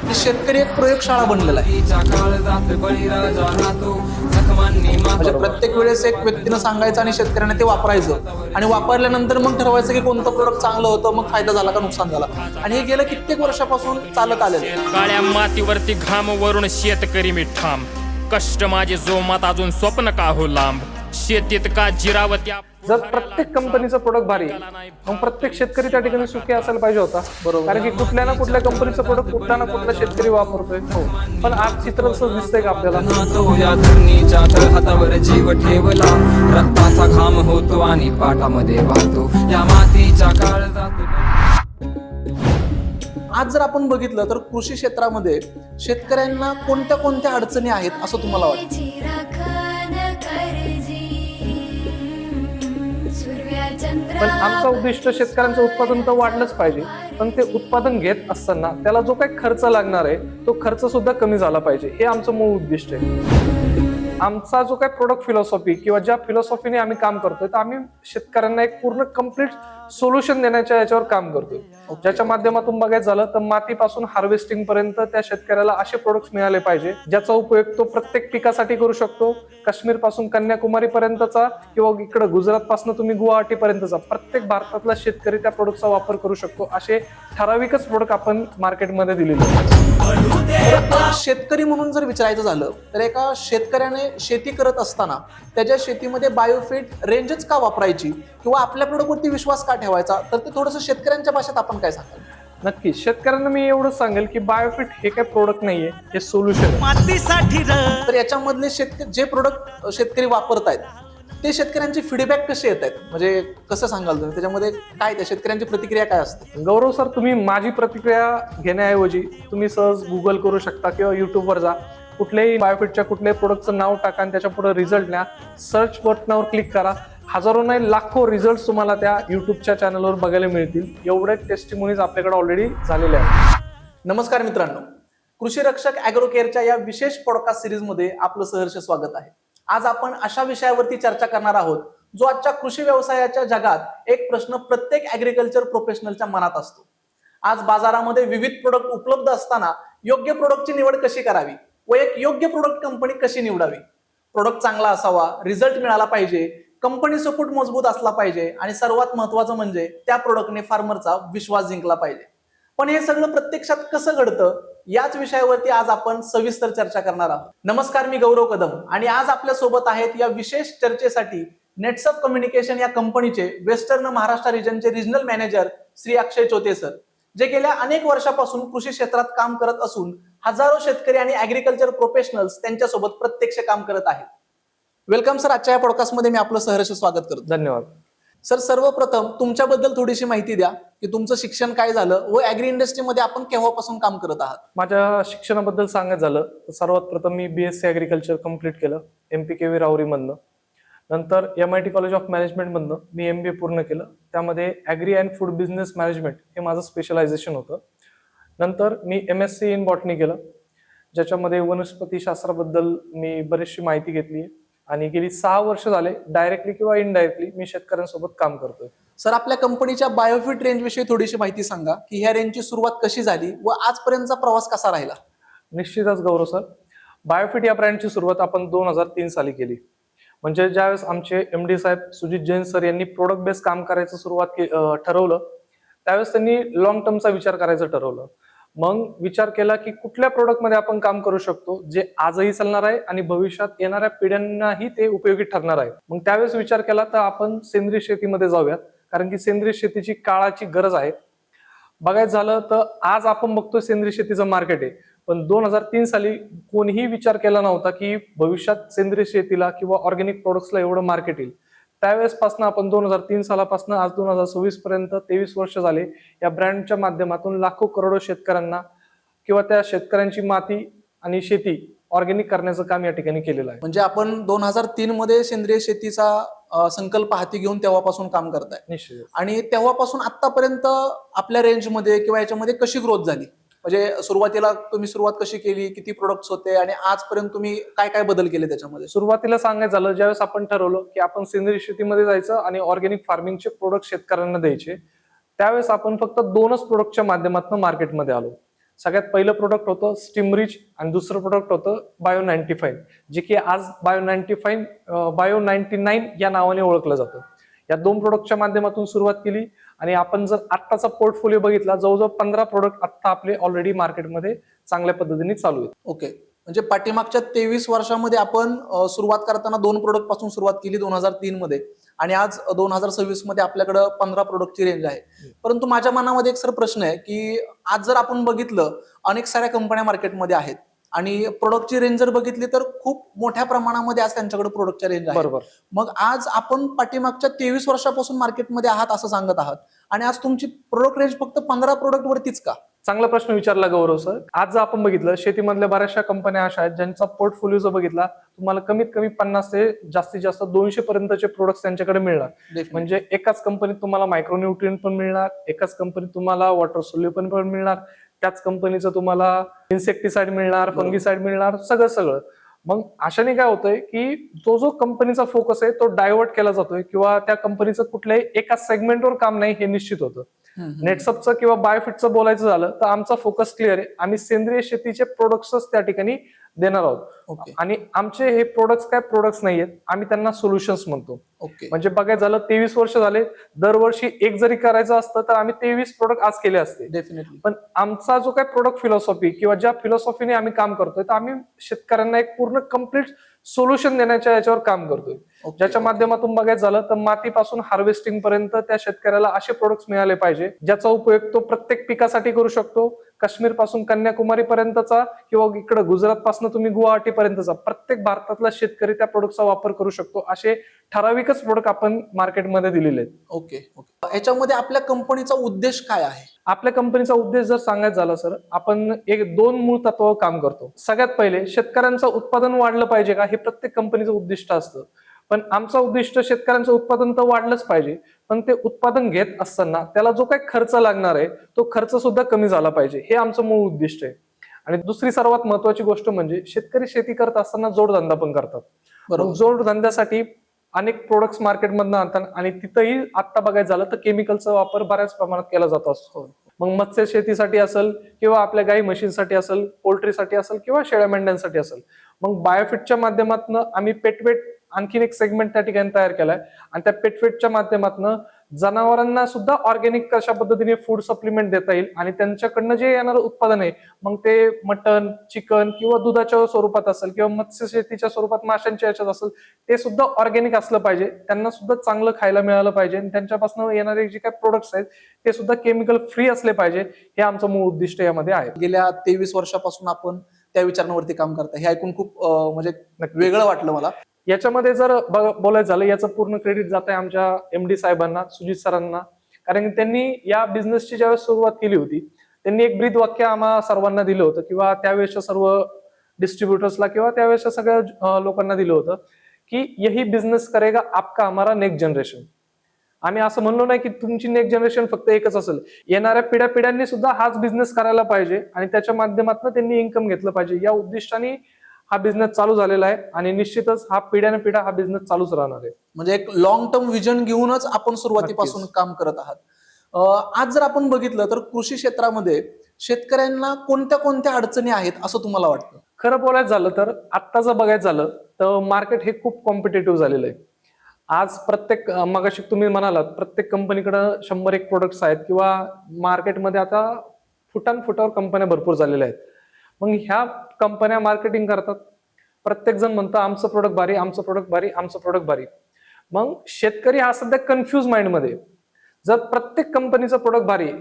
की शेतकरी एक प्रयोगशाळा बनलेला आहे. म्हणजे प्रत्येक वेळेस एक व्यक्तीनं सांगायचं आणि शेतकऱ्याने ते वापरायचं आणि वापरल्यानंतर मग ठरवायचं की कोणतं प्रोडक्ट चांगलं होतं, मग फायदा झाला का नुकसान झाला. आणि हे गेलं कित्येक वर्षापासून चालत आलेलं आहे. काळ्या मातीवरती घाम वरून शेतकरी मी ठाम, कष्ट माझे जोमात अजून स्वप्न का हो लांब, शेतीत का जिरावत्या. जर प्रत्येक कंपनीचं प्रोडक्ट भारी मग प्रत्येक शेतकरी त्या ठिकाणी सुखी असायला पाहिजे होता. बरोबर, कारण की कुठल्या ना कुठल्या कंपनीचं प्रोडक्ट कुठला ना कुठला शेतकरी वापरतोय. हो, पण आज चित्र असं दिसतंय का आपल्याला? या धरणीच्या तळहातावर जीव ठेवला, रक्ताचा घाम होतो आणि पाटामध्ये वाहतो या मातीच्या काळजात. आज जर आपण बघितलं तर कृषी क्षेत्रामध्ये शेतकऱ्यांना कोणत्या कोणत्या अडचणी आहेत असं तुम्हाला वाटतं? पण आमचं उद्दिष्ट शेतकऱ्यांचं उत्पादन तर वाढलंच पाहिजे, पण ते उत्पादन घेत असताना त्याला जो काही खर्च लागणार आहे तो खर्च सुद्धा कमी झाला पाहिजे. हे आमचं मूळ उद्दिष्ट आहे. आमचा जो काही प्रोडक्ट फिलॉसॉफी किंवा ज्या फिलॉसॉफीने आम्ही काम करतोय, तर आम्ही शेतकऱ्यांना एक पूर्ण कम्प्लीट सोल्युशन देण्याच्या याच्यावर काम करतोय. ज्याच्या माध्यमातून बघायचं झालं तर मातीपासून हार्वेस्टिंग पर्यंत त्या शेतकऱ्याला असे प्रोडक्ट्स मिळाले पाहिजे ज्याचा उपयोग तो प्रत्येक पिकासाठी करू शकतो. काश्मीर पासून कन्याकुमारी पर्यंतचा किंवा इकडे गुजरात पासून तुम्ही गुवाहाटी पर्यंतचा प्रत्येक भारतातला शेतकरी त्या प्रोडक्टचा वापर करू शकतो. असे ठराविकच प्रोडक्ट आपण मार्केटमध्ये दिलेले आहेत. शेतकरी म्हणून जर विचारायचं झालं तर एका शेतकऱ्याने शेती करत असताना त्याच्या शेतीमध्ये बायोफिट रेंजच का वापरायची किंवा आपल्या प्रोडक्टवरती विश्वास का ठेवायचा, तर ते थोडंसं शेतकऱ्यांच्या भाषेत आपण काय सांगाल? नक्की शेतकऱ्यांना मी एवढंच सांगेल की बायोफिट हे काही प्रोडक्ट नाहीये, हे सोल्युशन आहे. तर याच्यामधले जे प्रोडक्ट शेतकरी वापरतायत ते शेतकऱ्यांचे फीडबॅक कसे येत आहेत, म्हणजे कसं सांगाल तुम्ही त्याच्यामध्ये काय त्या शेतकऱ्यांची प्रतिक्रिया काय असते? गौरव सर, तुम्ही माझी प्रतिक्रिया घेण्याऐवजी तुम्ही सहज गुगल करू शकता किंवा युट्यूबवर जा, कुठल्याही बायोफिटच्या कुठल्याही प्रोडक्टचं नाव टाका आणि त्याच्या पुढे रिझल्ट न्या, सर्च बटनावर क्लिक करा. हजारो नाही लाखो रिझल्ट तुम्हाला त्या युट्यूबच्या चॅनलवर बघायला मिळतील. एवढे टेस्टिमोनीज आपल्याकडे ऑलरेडी झालेले आहेत. नमस्कार मित्रांनो, कृषी रक्षक ॲग्रो केअरच्या या विशेष पॉडकास्ट सिरीजमध्ये आपलं सहर्ष स्वागत आहे. आज आपण अशा विषयावरती चर्चा करणार आहोत जो आजच्या कृषी व्यवसायाच्या जगात एक प्रश्न प्रत्येक ॲग्रिकल्चर प्रोफेशनलच्या मनात असतो. आज बाजारामध्ये विविध प्रोडक्ट उपलब्ध असताना योग्य प्रोडक्टची निवड कशी करावी व एक योग्य प्रोडक्ट कंपनी कशी निवडावी? प्रोडक्ट चांगला असावा, रिझल्ट मिळाला पाहिजे, कंपनी सपोर्ट मजबूत असला पाहिजे आणि सर्वात महत्वाचं म्हणजे त्या प्रोडक्टने फार्मरचा विश्वास जिंकला पाहिजे. पण हे सगळं प्रत्यक्षात कसं घडतं याच विषयावरती आज आपण सविस्तर चर्चा करणार आहोत. नमस्कार, मी गौरव कदम आणि आज आपल्या सोबत आहेत या विशेष चर्चेसाठी नेट्सअप कम्युनिकेशन या कंपनीचे वेस्टर्न महाराष्ट्र रिजनचे regional manager Shri Akshay Chote sir, जे गेल्या अनेक वर्षापासून कृषी क्षेत्रात काम करत असून हजारो शेतकरी आणि ऍग्रिकल्चर प्रोफेशनल्स त्यांच्यासोबत प्रत्यक्ष काम करत आहेत. वेलकम सर, आजच्या या पॉडकास्टमध्ये मी आपलं सहर्ष स्वागत करतो. धन्यवाद सर. सर्वप्रथम तुमच्याबद्दल थोडीशी माहिती द्या की तुमचं शिक्षण काय झालं व ऍग्री इंडस्ट्रीमध्ये आपण केव्हापासून काम करत आहात? माझ्या शिक्षणाबद्दल सांगायचं झालं तर सर्वात प्रथम मी BSc ॲग्रिकल्चर कम्प्लीट केलं MPKV राहुरीमधनं. नंतर MIT कॉलेज ऑफ मॅनेजमेंटमधनं मी MBA पूर्ण केलं. त्यामध्ये agri and food business management हे माझं स्पेशलायझेशन होतं. नंतर मी MSc इन बॉटनी केलं, ज्याच्यामध्ये वनस्पती शास्त्राबद्दल मी बरीचशी माहिती घेतली आणि गेली 6 वर्ष झाले डायरेक्टली किंवा इनडायरेक्टली मी शेतकऱ्यांसोबत काम करतोय. सर, आपल्या कंपनीच्या बायोफिट रेंज विषयी थोडीशी माहिती सांगा की ह्या रेंजची सुरुवात कशी झाली व आजपर्यंतचा प्रवास कसा राहिला? निश्चितच गौरव सर, बायोफिट या ब्रँडची सुरुवात आपण 2003 साली केली. म्हणजे ज्यावेळेस आमचे MD साहेब सुजित जैन सर यांनी प्रोडक्ट बेस्ड काम करायचं ठरवलं, त्यावेळेस त्यांनी लॉंग टर्मचा विचार करायचं ठरवलं. मग विचार केला की कुठल्या प्रोडक्टमध्ये आपण काम करू शकतो जे आजही चालणार आहे आणि भविष्यात येणाऱ्या पिढ्यांनाही ते उपयोगी ठरणार आहे. मग त्यावेळेस विचार केला तर आपण सेंद्रिय शेतीमध्ये जाऊयात, कारण की सेंद्रिय शेतीची काळाची गरज आहे. बघायचं झालं तर आज आपण बघतोय सेंद्रिय शेतीचं मार्केट आहे, पण 2003 साली कोणीही विचार केला नव्हता की भविष्यात सेंद्रिय शेतीला किंवा ऑर्गॅनिक प्रोडक्ट्सला एवढं मार्केट येईल. त्यावेळेस पासून आपण 2003 सालापासून आज 2026 पर्यंत 23 वर्ष झाले या ब्रँडच्या माध्यमातून लाखो करोडो शेतकऱ्यांना किंवा त्या शेतकऱ्यांची माती आणि शेती ऑर्गॅनिक करण्याचं काम या ठिकाणी केलेलं आहे. म्हणजे आपण 2003 मध्ये सेंद्रिय शेतीचा संकल्प हाती घेऊन तेव्हापासून काम करताय. निश्चित. आणि तेव्हापासून आतापर्यंत आपल्या रेंजमध्ये किंवा याच्यामध्ये कशी ग्रोथ झाली? म्हणजे सुरुवातीला तुम्ही सुरुवात कशी केली, किती प्रोडक्ट्स होते आणि आजपर्यंत तुम्ही काय काय बदल केले त्याच्यामध्ये? सुरुवातीला सांगायचं झालं, ज्यावेळेस आपण ठरवलं की आपण सेंद्रिय शेतीमध्ये जायचं आणि ऑर्गॅनिक फार्मिंगचे प्रोडक्ट शेतकऱ्यांना द्यायचे, त्यावेळेस आपण फक्त 2च प्रोडक्टच्या माध्यमातून मार्केटमध्ये आलो. सगळ्यात पहिलं प्रोडक्ट होतं स्टीमरिच आणि दुसरं प्रोडक्ट होतं बायो 95, जे की आज बायो 99 या नावाने ओळखलं जातं. या 2 प्रोडक्टच्या माध्यमातून सुरुवात केली आणि आपण जर आत्ताचा पोर्टफोलिओ बघितला, जवळजवळ 15 प्रोडक्ट आत्ता आपले ऑलरेडी मार्केटमध्ये चांगल्या पद्धतीने चालू आहेत. ओके, म्हणजे पाठीमागच्या 23 वर्षामध्ये आपण सुरुवात करताना 2 प्रोडक्ट पासून सुरुवात केली 2003 मध्ये, आणि आज 2026 मध्ये आपल्याकडे 15 प्रोडक्टची रेंज आहे. परंतु माझ्या मनामध्ये एक सर प्रश्न आहे की आज जर आपण बघितलं, अनेक साऱ्या कंपन्या मार्केटमध्ये आहेत आणि प्रोडक्टची रेंज जर बघितली तर खूप मोठ्या प्रमाणामध्ये आज त्यांच्याकडे प्रोडक्टच्या रेंज आहे. बरोबर. मग आज आपण पाठीमागच्या 23 वर्षापासून मार्केटमध्ये आहात असं सांगत आहात, आणि आज तुमची प्रोडक्ट रेंज फक्त 15 प्रोडक्ट वरतीच का? चांगला प्रश्न विचारला गौरव सर. आज जर आपण बघितलं, शेतीमधल्या बऱ्याचशा कंपन्या अशा आहेत ज्यांचा पोर्टफोलिओ जर बघितला, तुम्हाला कमीत कमी 50 ते जास्तीत जास्त 200 पर्यंतचे प्रोडक्ट्स त्यांच्याकडे मिळणार. म्हणजे एकाच कंपनीत तुम्हाला मायक्रोन्यूट्रिएंट पण मिळणार, एकाच कंपनीत तुम्हाला वॉटर सोल्युशन पण मिळणार, त्याच कंपनीचं तुम्हाला इन्सेक्टिसाइड मिळणार, फंगिसाइड मिळणार, सगळं. मग अशाने काय होतंय की जो कंपनीचा फोकस आहे तो डायव्हर्ट केला जातोय, किंवा त्या कंपनीचं कुठल्याही एका सेगमेंटवर काम नाही हे निश्चित होतं. नेटसपचं किंवा बायोफिटचं बोलायचं झालं तर आमचा फोकस क्लिअर आहे. आम्ही सेंद्रिय शेतीचे प्रोडक्ट्सच त्या ठिकाणी देणार आहोत. आणि आमचे हे प्रोडक्ट्स काय प्रोडक्ट्स नाहीयेत, आम्ही त्यांना सोल्युशन्स म्हणतो. म्हणजे बघायचं झालं 23 वर्ष झाले, दरवर्षी एक जरी करायचं असतं तर आम्ही 23 प्रोडक्ट आज केले असते. डेफिनेटली. पण आमचा जो काय प्रोडक्ट फिलॉसॉफी किंवा ज्या फिलॉसॉफीने आम्ही काम करतोय, तर आम्ही शेतकऱ्यांना एक पूर्ण कम्प्लीट सोल्युशन देण्याच्या याच्यावर काम करतोय. ज्याच्या माध्यमातून बघायचं झालं तर मातीपासून हार्वेस्टिंग पर्यंत त्या शेतकऱ्याला असे प्रोडक्ट्स मिळाले पाहिजे ज्याचा उपयोग तो प्रत्येक पिकासाठी करू शकतो. काश्मीर पासून कन्याकुमारी पर्यंतचा किंवा इकडे गुजरात पासून तुम्ही गुवाहाटी पर्यंतचा प्रत्येक भारतातला शेतकरी त्या प्रोडक्टचा वापर करू शकतो, असे ठराविकच प्रोडक्ट आपण मार्केटमध्ये दिलेले आहेत. ओके. याच्यामध्ये आपल्या कंपनीचा उद्देश काय आहे? आपल्या कंपनीचा उद्देश जर सांगायचं झाला सर, आपण 2 मूळ तत्वावर काम करतो. सगळ्यात पहिले शेतकऱ्यांचं उत्पादन वाढलं पाहिजे का, हे प्रत्येक कंपनीचं उद्दिष्ट असतं. पण आमचं उद्दिष्ट शेतकऱ्यांचं उत्पादन तर वाढलंच पाहिजे, पण ते उत्पादन घेत असताना त्याला जो काही खर्च लागणार आहे तो खर्च सुद्धा कमी झाला पाहिजे, हे आमचं मूळ उद्दिष्ट आहे. आणि दुसरी सर्वात महत्वाची गोष्ट म्हणजे शेतकरी शेती करत असताना जोडधंदा पण करतात. जोडधंद्यासाठी अनेक प्रोडक्ट्स मार्केटमधनं आणतात आणि तिथंही आता बघायचं झालं तर केमिकलचा वापर बऱ्याच प्रमाणात केला जात असतो. मग मत्स्य शेतीसाठी असेल किंवा आपल्या गाई म्हशींसाठी असेल, पोल्ट्रीसाठी असेल किंवा शेळ्या मेंढ्यांसाठी असेल. मग बायोफिटच्या माध्यमातून आम्ही पेटवेट आणखीन एक सेगमेंट त्या ठिकाणी तयार केलाय, आणि त्या पेटवेटच्या माध्यमातून जनावरांना सुद्धा ऑर्गॅनिक कशा पद्धतीने फूड सप्लिमेंट देता येईल, आणि त्यांच्याकडनं जे येणारं उत्पादन आहे मग ते मटन, चिकन किंवा दुधाच्या स्वरूपात असेल किंवा मत्स्य शेतीच्या स्वरूपात माशांच्या याच्यात असेल, ते सुद्धा ऑर्गॅनिक असलं पाहिजे. त्यांना सुद्धा चांगलं खायला मिळालं पाहिजे आणि त्यांच्यापासून येणारे जे काही प्रोडक्ट्स आहेत ते सुद्धा केमिकल फ्री असले पाहिजे, हे आमचं मूळ उद्दिष्ट यामध्ये आहे. गेल्या 23 वर्षापासून आपण त्या विचारांवरती काम करता, हे ऐकून खूप म्हणजे वेगळं वाटलं मला. याच्यामध्ये जर बोलायचं झालं, याचं पूर्ण क्रेडिट जात आहे आमच्या MD साहेबांना, सुजित सरांना. कारण त्यांनी या बिझनेसची ज्यावेळेस सुरुवात केली होती, त्यांनी एक ब्रीद वाक्य आम्हा सर्वांना दिलं होतं, किंवा त्यावेळेसच्या सर्व डिस्ट्रीब्युटर्सला किंवा त्यावेळेसच्या सगळ्या लोकांना दिलं होतं की यही बिझनेस करेगा आपका हमारा नेक्स्ट जनरेशन. आम्ही असं म्हणलो नाही की तुमची नेक्स्ट जनरेशन फक्त एकच असेल, येणाऱ्या पिढ्यांनी सुद्धा हाच बिझनेस करायला पाहिजे आणि त्याच्या माध्यमातून त्यांनी इन्कम घेतलं पाहिजे, या उद्दिष्टाने हा बिझनेस चालू झालेला आहे. आणि निश्चितच हा पिढ्याने पिढ्या हा बिझनेस चालूच राहणार आहे. म्हणजे एक लॉंग टर्म विजन घेऊनच आपण सुरुवातीपासून काम करत आहात. आज जर आपण बघितलं तर कृषी क्षेत्रामध्ये शेतकऱ्यांना कोणत्या कोणत्या अडचणी आहेत असं तुम्हाला वाटतं? खरं बोलायचं झालं तर आत्ता जर बघायचं झालं तर मार्केट हे खूप कॉम्पिटेटिव्ह झालेलं आहे. आज प्रत्येक मगाशी तुम्ही म्हणालात प्रत्येक कंपनीकडे 100-1 प्रोडक्ट्स आहेत, किंवा मार्केटमध्ये आता फुटावर कंपन्या भरपूर झालेल्या आहेत. मग ह्या कंपन्या मार्केटिंग करतात, प्रत्येक जण म्हणतं आमचं प्रोडक्ट भारी, आमचं प्रोडक्ट भारी, आमचं प्रोडक्ट भारी. मग शेतकरी हा सध्या कन्फ्युज माइंडमध्ये. जर प्रत्येक कंपनीचं प्रोडक्ट भारी,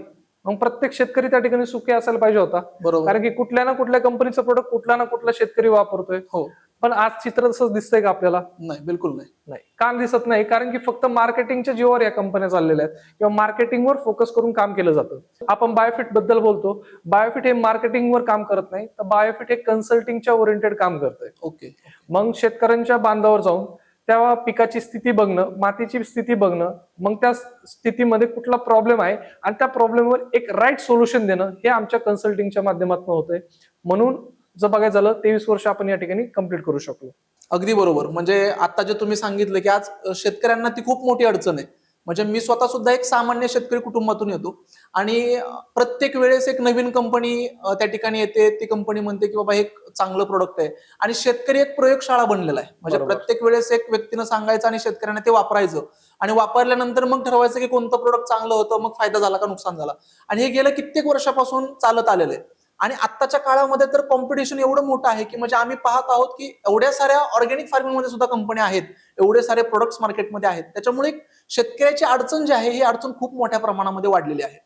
मग प्रत्येक शेतकरी त्या ठिकाणी सुखी असायला पाहिजे होता. कारण की कुठल्या ना कुठल्या कंपनीचं प्रोडक्ट कुठला ना कुठला शेतकरी वापरतोय. हो, पण आज चित्र तसंच दिसतंय का आपल्याला? नाही, बिलकुल नाही. का दिसत नाही? कारण की फक्त मार्केटिंगच्या जीवावर या कंपन्या चाललेल्या आहेत, किंवा मार्केटिंगवर फोकस करून काम केलं जातं. आपण बायोफिट बद्दल बोलतो, बायोफिट हे मार्केटिंगवर काम करत नाही, तर बायोफिट हे कन्सल्टिंगच्या ओरिएंटेड काम करतंय. ओके. मग शेतकऱ्यांच्या बांधावर जाऊन त्या पिकाची स्थिती बघणं, मातीची स्थिती बघणं, मग त्या स्थितीमध्ये कुठला प्रॉब्लेम आहे आणि त्या प्रॉब्लेमवर एक राईट सोल्युशन देणं, हे आमच्या कन्सल्टिंगच्या माध्यमातून होतंय. म्हणून जर बघायचं झालं 23 वर्ष आपण या ठिकाणी कंप्लीट करू शकलो. अगदी बरोबर. म्हणजे आता जे तुम्ही सांगितलं की आज शेतकऱ्यांना ती खूप मोठी अडचण आहे, म्हणजे मी स्वतः सुद्धा एक सामान्य शेतकरी कुटुंबातून येतो आणि प्रत्येक वेळेस एक नवीन कंपनी त्या ठिकाणी येते, ती कंपनी म्हणते की बाबा हे एक चांगलं प्रोडक्ट आहे आणि शेतकरी एक प्रयोगशाळा बनलेला आहे. म्हणजे बरोबर. प्रत्येक वेळेस एक व्यक्तीनं सांगायचं आणि शेतकऱ्याने ते वापरायचं आणि वापरल्यानंतर मग ठरवायचं की कोणतं प्रोडक्ट चांगलं होतं, मग फायदा झाला का नुकसान झाला. आणि हे गेलं कित्येक वर्षापासून चालत आलेलं आहे. आणि आत्ताच्या काळामध्ये तर कॉम्पिटिशन एवढं मोठं आहे की म्हणजे आम्ही पाहत आहोत की एवढ्या साऱ्या ऑर्गॅनिक फार्मिंगमध्ये सुद्धा कंपन्या आहेत, एवढे सारे प्रोडक्ट्स मार्केटमध्ये आहेत. त्याच्यामुळे शेतकऱ्याची अडचण जी आहे ही अडचण खूप मोठ्या प्रमाणामध्ये वाढलेली आहे.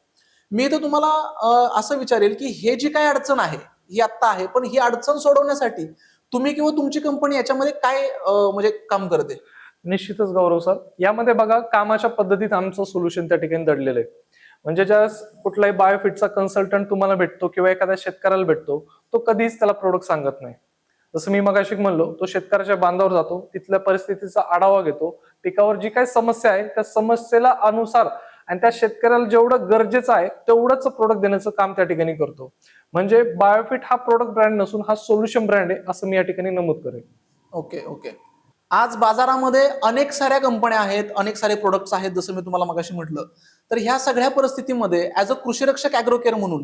मी तर तुम्हाला असं विचारेल की हे जी काय अडचण आहे ही आत्ता आहे, पण ही अडचण सोडवण्यासाठी तुम्ही किंवा तुमची कंपनी याच्यामध्ये काय म्हणजे काम करते? निश्चितच गौरव सर, यामध्ये बघा कामाच्या पद्धतीत आमचं सोल्युशन त्या ठिकाणी दडलेलं आहे. म्हणजे ज्या कुठलाही बायोफिटचा कन्सल्टंट तुम्हाला भेटतो किंवा एखाद्या शेतकऱ्याला भेटतो, तो कधीच त्याला प्रोडक्ट सांगत नाही. जसं मी मगाशी म्हणलो, तो शेतकऱ्याच्या बांधावर जातो, तिथल्या परिस्थितीचा आढावा घेतो, पिकावर जी काही समस्या आहे त्या समस्येला अनुसार आणि त्या शेतकऱ्याला जेवढं गरजेचं आहे तेवढंच प्रोडक्ट देण्याचं काम त्या ठिकाणी करतो. म्हणजे बायोफिट हा प्रोडक्ट ब्रँड नसून हा सोल्युशन ब्रँड आहे, असं मी या ठिकाणी नमूद करेन. Okay okay. आज बाजारामध्ये अनेक साऱ्या कंपन्या आहेत, अनेक सारे प्रोडक्ट्स आहेत, जसं मी तुम्हाला मगाशी म्हटलं. तर ह्या सगळ्या परिस्थितीमध्ये ऍज अ कृषीरक्षक ॲग्रोकेअर म्हणून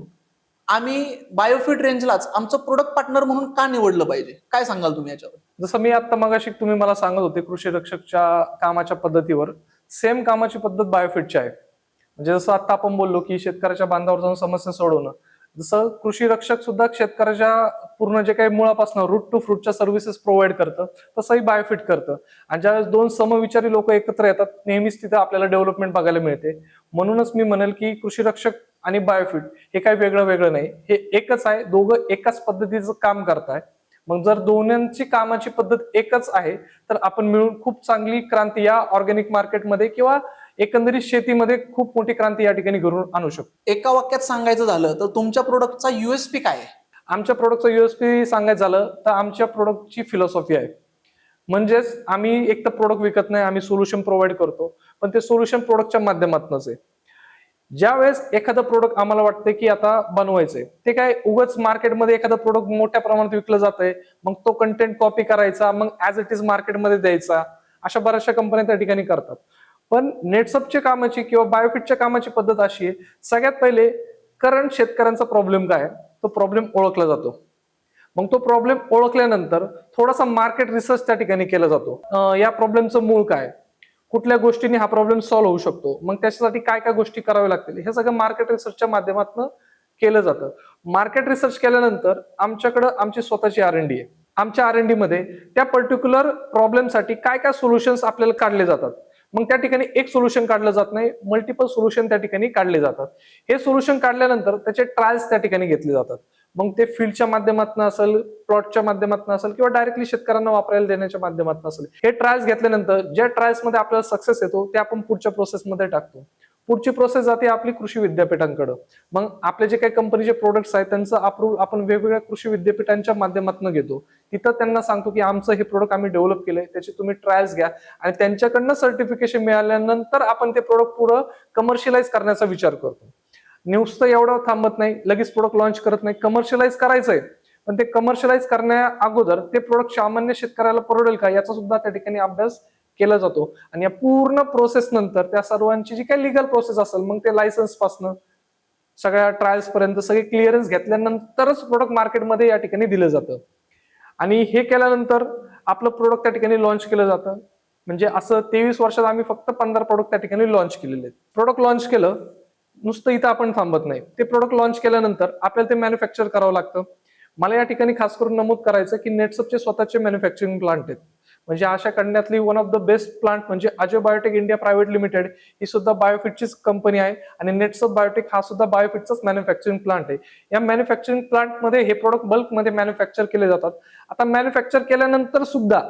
आम्ही बायोफिट रेंजलाच आमचं प्रोडक्ट पार्टनर म्हणून का निवडलं पाहिजे? काय सांगाल तुम्ही याच्यावर? जसं मी आता मगाशी तुम्ही मला सांगत होते कृषी रक्षकच्या कामाच्या पद्धतीवर, सेम कामाची पद्धत बायोफिटची आहे. म्हणजे जसं आता आपण बोललो की शेतकऱ्याच्या बांधावर जाऊन समस्या सोडवणं, जसं कृषी रक्षक सुद्धा शेतकऱ्याच्या पूर्ण जे काही मुळापासून रूट टू फ्रूटच्या सर्व्हिसेस प्रोव्हाइड करतं, तसंही बायोफिट करतं. आणि ज्यावेळेस दोन समविचारी लोक एकत्र येतात, नेहमीच तिथे आपल्याला डेव्हलपमेंट बघायला मिळते. म्हणूनच मी म्हणेल की कृषी रक्षक आणि बायोफिट हे काही वेगळं वेगळं नाही, हे एकच आहे. दोघं एकाच पद्धतीचं काम करताय. मग जर दोन्हींची कामाची पद्धत एकच आहे तर आपण मिळून खूप चांगली क्रांती या ऑर्गॅनिक मार्केटमध्ये किंवा एकंदरीत शेतीमध्ये खूप मोठी क्रांती या ठिकाणी घडवून आणू शकतो. एका वाक्यात सांगायचं झालं तर तुमच्या प्रोडक्टचा युएसपी काय आहे? आमच्या प्रोडक्टचा युएसपी सांगायचं झालं तर आमच्या प्रोडक्टची फिलॉसॉफी आहे. म्हणजेच आम्ही एक तर प्रोडक्ट विकत नाही, आम्ही सोल्युशन प्रोव्हाइड करतो, पण ते सोल्युशन प्रोडक्टच्या माध्यमातूनच आहे. ज्या वेळेस एखादं प्रोडक्ट आम्हाला वाटतंय की आता बनवायचंय, ते काय उगाच मार्केटमध्ये एखादं प्रोडक्ट मोठ्या प्रमाणात विकलं जातंय, मग तो कंटेंट कॉपी करायचा, मग ऍज इट इज मार्केटमध्ये द्यायचा, अशा बऱ्याचशा कंपन्या त्या ठिकाणी करतात. पण नेटसपच्या कामाची किंवा बायोफिटच्या कामाची पद्धत अशी आहे, सगळ्यात पहिले करंट शेतकऱ्यांचा प्रॉब्लेम काय, तो प्रॉब्लेम ओळखला जातो. मग तो प्रॉब्लेम ओळखल्यानंतर थोडासा मार्केट रिसर्च त्या ठिकाणी केला जातो. या प्रॉब्लेमचं मूळ काय, कुठल्या गोष्टींनी हा प्रॉब्लेम सॉल्व्ह होऊ शकतो, मग त्याच्यासाठी काय काय गोष्टी कराव्या लागतील, हे सगळं मार्केट रिसर्चच्या माध्यमातून केलं जातं. मार्केट रिसर्च केल्यानंतर आमच्याकडे आमची स्वतःची R&D आहे. आमच्या R&D मध्ये त्या पर्टिक्युलर प्रॉब्लेमसाठी काय काय सोल्युशन्स आपल्याला काढले जातात. मग त्या ठिकाणी एक सोल्युशन काढलं जात नाही, मल्टिपल सोल्युशन त्या ठिकाणी काढले जातात. हे सोल्युशन काढल्यानंतर त्याचे ट्रायल्स त्या ठिकाणी घेतले जातात. मग ते फील्डच्या माध्यमातून असेल, प्लॉटच्या माध्यमातून असेल किंवा डायरेक्टली शेतकऱ्यांना वापरायला देण्याच्या माध्यमातून असेल. हे ट्रायल्स घेतल्यानंतर ज्या ट्रायल्स मध्ये आपल्याला सक्सेस येतो ते आपण पुढच्या प्रोसेसमध्ये टाकतो. पुढची प्रोसेस जाते आपली कृषी विद्यापीठांकडे. मग आपले जे काही कंपनीचे प्रोडक्ट्स आहेत त्यांचं अप्रूव्ह आपण वेगवेगळ्या कृषी विद्यापीठांच्या माध्यमातून घेतो. तिथं त्यांना सांगतो की आमचं हे प्रोडक्ट आम्ही डेव्हलप केलंय, त्याचे तुम्ही ट्रायल्स घ्या आणि त्यांच्याकडनं सर्टिफिकेशन मिळाल्यानंतर आपण ते प्रोडक्ट पुढे कमर्शियलाइज करण्याचा विचार करतो. नुसतं एवढं थांबत नाही, लगेच प्रोडक्ट लॉन्च करत नाही, कमर्शियलाइज करायचंय, पण ते कमर्शियलाइज करण्या अगोदर ते प्रोडक्ट सामान्य शेतकऱ्याला परवडेल का याचा सुद्धा त्या ठिकाणी अभ्यास केला जातो. आणि या पूर्ण प्रोसेस नंतर त्या सर्वांची जी काही लिगल प्रोसेस असेल, मग ते लायसन्स पासनं सगळ्या ट्रायल्स पर्यंत सगळे क्लिअरन्स घेतल्यानंतरच प्रोडक्ट मार्केटमध्ये या ठिकाणी दिलं जातं. आणि हे केल्यानंतर आपलं प्रोडक्ट त्या ठिकाणी लॉन्च केलं जातं. म्हणजे असं 23 वर्षात आम्ही फक्त 15 प्रोडक्ट त्या ठिकाणी लॉन्च केलेले आहेत. प्रोडक्ट लॉन्च केलं, नुसतं इथं आपण थांबत नाही. ते प्रोडक्ट लॉन्च केल्यानंतर आपल्याला ते मॅन्युफॅक्चर करावं लागतं. मला या ठिकाणी खास करून नमूद करायचं की नेटसपचे स्वतःचे मॅन्युफॅक्चरिंग प्लांट आहेत. म्हणजे अशा करण्यातली one of the best plant म्हणजे Ajay biotech India private limited, ही सुद्धा बायोफिटचीच कंपनी आहे. आणि नेटसप बायोटेक हा सुद्धा बायोफिटचाच मॅन्युफॅक्चरिंग प्लांट आहे. या मॅन्युफॅक्चरिंग प्लांटमध्ये हे प्रोडक्ट बल्कमध्ये मॅन्युफॅक्चर केले जातात. आता मॅन्युफॅक्चर केल्यानंतर सुद्धा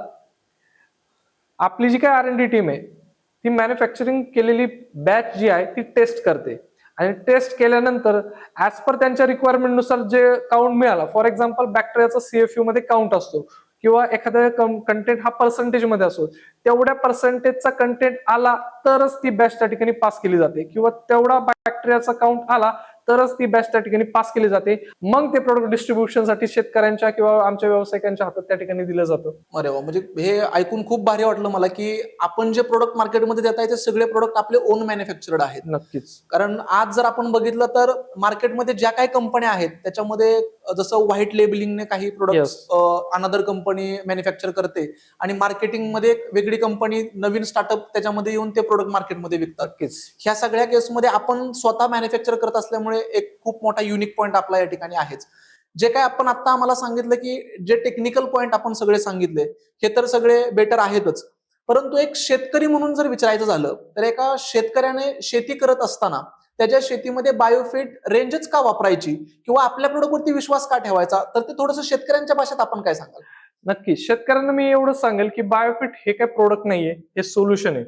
आपली जी काय R&D टीम आहे ती मॅन्युफॅक्चरिंग केलेली बॅच जी आहे ती टेस्ट करते. आणि टेस्ट केल्यानंतर ऍज पर त्यांच्या रिक्वायरमेंटनुसार जे काउंट मिळाला, फॉर एक्झाम्पल बॅक्टेरियाचा CFU मध्ये काउंट असतो किंवा एखाद्या कंटेंट हा पर्सेंटेज मध्ये असतो, तेवढ्या पर्सेंटेजचा कंटेंट आला तरच ती बॅच त्या ठिकाणी पास केली जाते किंवा तेवढा बॅक्टेरियाचा काउंट आला तरच ती बॅच त्या ठिकाणी पास केली जाते. मग ते प्रोडक्ट डिस्ट्रीब्युशनसाठी शेतकऱ्यांच्या किंवा आमच्या व्यावसायिकांच्या हातात त्या ठिकाणी दिलं जातं. अरे वा, म्हणजे हे ऐकून खूप भारी वाटलं मला की आपण जे प्रोडक्ट मार्केटमध्ये देत आहे ते सगळे प्रोडक्ट आपले ओन मॅन्युफॅक्चर्ड आहेत. नक्कीच. कारण आज जर आपण बघितलं तर मार्केटमध्ये ज्या काही कंपन्या आहेत त्याच्यामध्ये जसं व्हाईट लेबलिंगने काही प्रोडक्ट अनदर कंपनी मॅन्युफॅक्चर करते आणि मार्केटिंगमध्ये एक वेगळी कंपनी नवीन स्टार्टअप त्याच्यामध्ये येऊन ते प्रोडक्ट मार्केटमध्ये विकतात. नक्कीच. ह्या सगळ्या केसमध्ये आपण स्वतः मॅन्युफॅक्चर करत असल्यामुळे एक खूप मोठा युनिक पॉईंट आपला या ठिकाणी आहेच. जे काय आपण आता आम्हाला सांगितलं की जे टेक्निकल पॉईंट आपण सगळे सांगितले हे तर सगळे बेटर आहेतच, परंतु एक शेतकरी म्हणून जर विचारायचं झालं तर एका शेतकऱ्याने शेती करत असताना त्याच्या शेतीमध्ये बायोफिट रेंजच का वापरायची किंवा आपल्या प्रोडक्टवरती विश्वास का ठेवायचा, तर ते थोडंसं शेतकऱ्यांच्या भाषेत आपण काय सांगाल? नक्की. शेतकऱ्यांना मी एवढंच सांगेल की बायोफिट हे काय प्रोडक्ट नाहीये, हे सोल्युशन आहे.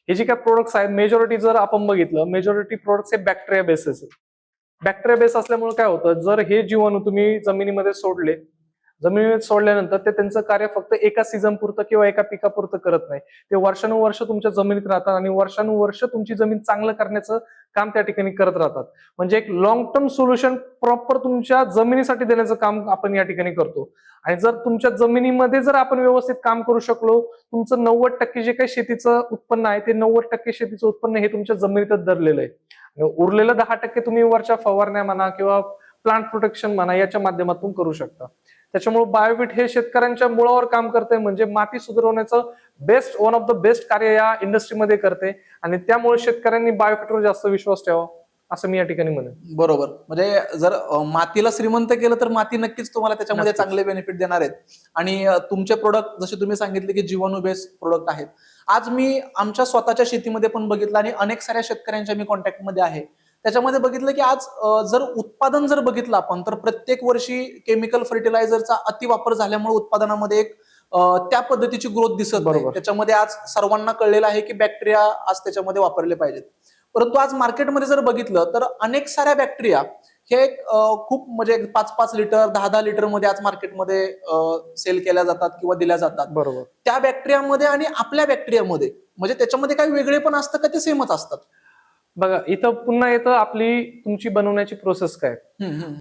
हे जे काय प्रोडक्ट्स आहेत मेजॉरिटी जर आपण बघितलं मेजॉरिटी प्रोडक्ट्स हे बॅक्टेरिया बेसेस आहेत. बॅक्टेरिया बेस असल्यामुळे काय होतं, जर हे जीवाणू तुम्ही जमिनीमध्ये सोडले, जमिनीमध्ये सोडल्यानंतर ते त्यांचं कार्य फक्त एका सीझन पुरतं किंवा एका पिकापुरतं करत नाही. ते वर्षानुवर्ष तुमच्या जमिनीत राहतात आणि वर्षानुवर्ष तुमची जमीन चांगलं करण्याचं काम त्या ठिकाणी करत राहतात. म्हणजे एक लॉंग टर्म सोल्युशन प्रॉपर तुमच्या जमिनीसाठी देण्याचं काम आपण या ठिकाणी करतो. आणि जर तुमच्या जमिनीमध्ये जर आपण व्यवस्थित काम करू शकलो, तुमचं 90% जे काही शेतीचं उत्पन्न आहे ते 90% शेतीचं उत्पन्न हे तुमच्या जमिनीतच धरलेलं आहे. उरलेलं 10% तुम्ही वरच्या फवारण्या म्हणा किंवा प्लांट प्रोटेक्शन म्हणा याच्या माध्यमातून करू शकता. त्याच्यामुळे बायोफिट हे शेतकऱ्यांच्या मुळावर काम करते, म्हणजे माती सुधारवण्याचं वन ऑफ द बेस्ट कार्य या इंडस्ट्रीमध्ये करते आणि त्यामुळे शेतकऱ्यांनी बायोफिटवर जास्त विश्वास ठेवा असं मी या ठिकाणी म्हणेन. बरोबर, म्हणजे जर मातीला श्रीमंत केलं तर माती नक्कीच तुम्हाला त्याच्यामध्ये नक्कीच. चांगले बेनिफिट देणार आहेत. आणि तुमचे प्रोडक्ट जसे तुम्ही सांगितले की जीवाणू बेस्ड प्रोडक्ट आहेत. आज मी आमच्या स्वतःच्या शेतीमध्ये पण बघितलं आणि अनेक साऱ्या शेतकऱ्यांच्या मी कॉन्टॅक्टमध्ये आहे, त्याच्यामध्ये बघितलं की आज जर उत्पादन जर बघितलं आपण तर प्रत्येक वर्षी केमिकल फर्टिलायझरचा अतिवापर झाल्यामुळे उत्पादनामध्ये एक त्या पद्धतीची ग्रोथ दिसत नाही. बरोबर. त्याच्यामध्ये आज सर्वांना कळलेलं आहे की बॅक्टेरिया आज त्याच्यामध्ये वापरले पाहिजेत. परंतु आज मार्केटमध्ये जर बघितलं तर अनेक साऱ्या बॅक्टेरिया हे खूप म्हणजे 5-5 लिटर 10-10 लिटर मध्ये आज मार्केटमध्ये सेल केल्या जातात किंवा दिल्या जातात. बरोबर. त्या बॅक्टेरियामध्ये आणि आपल्या बॅक्टेरियामध्ये म्हणजे त्याच्यामध्ये काही वेगळे पण असतं का ते सेमच असतात? बघा इथं पुन्हा येतं आपली तुमची बनवण्याची प्रोसेस काय.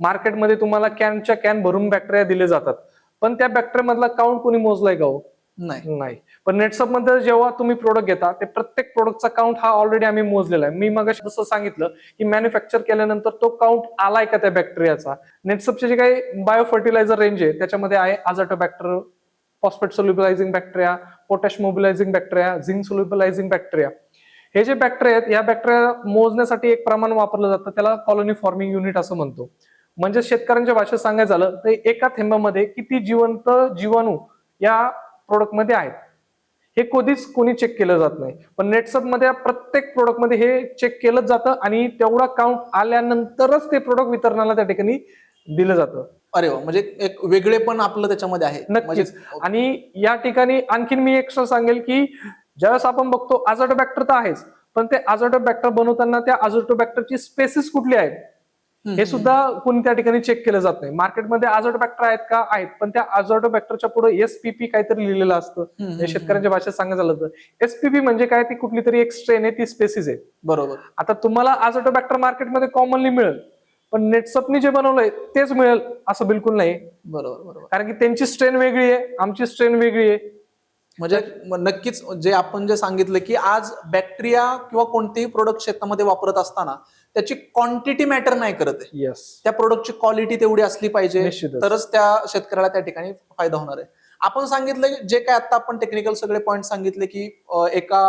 मार्केटमध्ये तुम्हाला कॅनच्या कॅन भरून बॅक्टेरिया दिले जातात, पण त्या बॅक्टेरिया मधला काउंट कोणी मोजलाय का? नाही. पण नेटसप मध्ये जेव्हा तुम्ही प्रोडक्ट घेता ते प्रत्येक प्रोडक्टचा काउंट हा ऑलरेडी आम्ही मोजलेला आहे. मी मगाशी जसं सांगितलं की मॅन्युफॅक्चर केल्यानंतर तो काउंट आलाय का त्या बॅक्टेरियाचा. नेटसपचे जे काही बायो फर्टिलायझर रेंज आहे त्याच्यामध्ये आहे azotobacter, phosphate solubilising bacteria, potash mobilising bacteria, zinc solubilising bacteria. हे जे बॅक्टेरिया आहेत या बॅक्टेरिया मोजण्यासाठी एक प्रमाण वापरलं जातं, त्याला कॉलनी फॉर्मिंग युनिट असं म्हणतो. म्हणजे शेतकऱ्यांच्या भाषेत सांगायचं झालं तर एका थेंबामध्ये किती जिवंत जीवाणू या प्रोडक्ट मध्ये आहेत हे कधीच कोणी चेक केलं जात नाही. पण नेटसप मध्ये प्रत्येक प्रोडक्ट मध्ये हे चेक केलं जातं आणि तेवढा काउंट आल्यानंतरच ते प्रोडक्ट वितरणाला त्या ठिकाणी दिलं जातं. अरे वा, म्हणजे एक वेगळे पण आपलं त्याच्यामध्ये आहे. नक्कीच. आणि या ठिकाणी आणखीन मी एक्स्ट्रा सांगेल की ज्यावेळेस आपण बघतो अझाटोबॅक्टर तर आहेच, पण ते अझाटोबॅक्टर बनवताना त्या अझाटोबॅक्टरची स्पेसिस कुठली आहेत हे सुद्धा कोणी त्या ठिकाणी चेक केलं जात नाही. मार्केटमध्ये अझाटोबॅक्टर आहेत का? आहेत, पण त्या अझाटोबॅक्टरच्या पुढे एसपीपी काहीतरी लिहिलेलं असतं. शेतकऱ्यांच्या भाषेत सांगायचं झालं तर एसपीपी म्हणजे काय, ती कुठली तरी एक स्ट्रेन आहे, ती स्पेसिस आहे. बरोबर. आता तुम्हाला अझाटोबॅक्टर मार्केटमध्ये कॉमनली मिळेल, पण नेटसपनी जे बनवलंय तेच मिळेल असं बिलकुल नाही. बरोबर. कारण की त्यांची स्ट्रेन वेगळी आहे, आमची स्ट्रेन वेगळी आहे. म्हणजे नक्कीच जे आपण जे सांगितलं की आज बॅक्टेरिया किंवा कोणतेही प्रोडक्ट शेतामध्ये वापरत असताना त्याची क्वांटिटी मॅटर नाही करत आहे. येस. त्या प्रोडक्टची क्वालिटी तेवढी असली पाहिजे निश्चितच. तरच त्या शेतकऱ्याला त्या ठिकाणी फायदा होणार आहे. आपण सांगितलं जे काय आता आपण टेक्निकल सगळे पॉईंट सांगितले की एका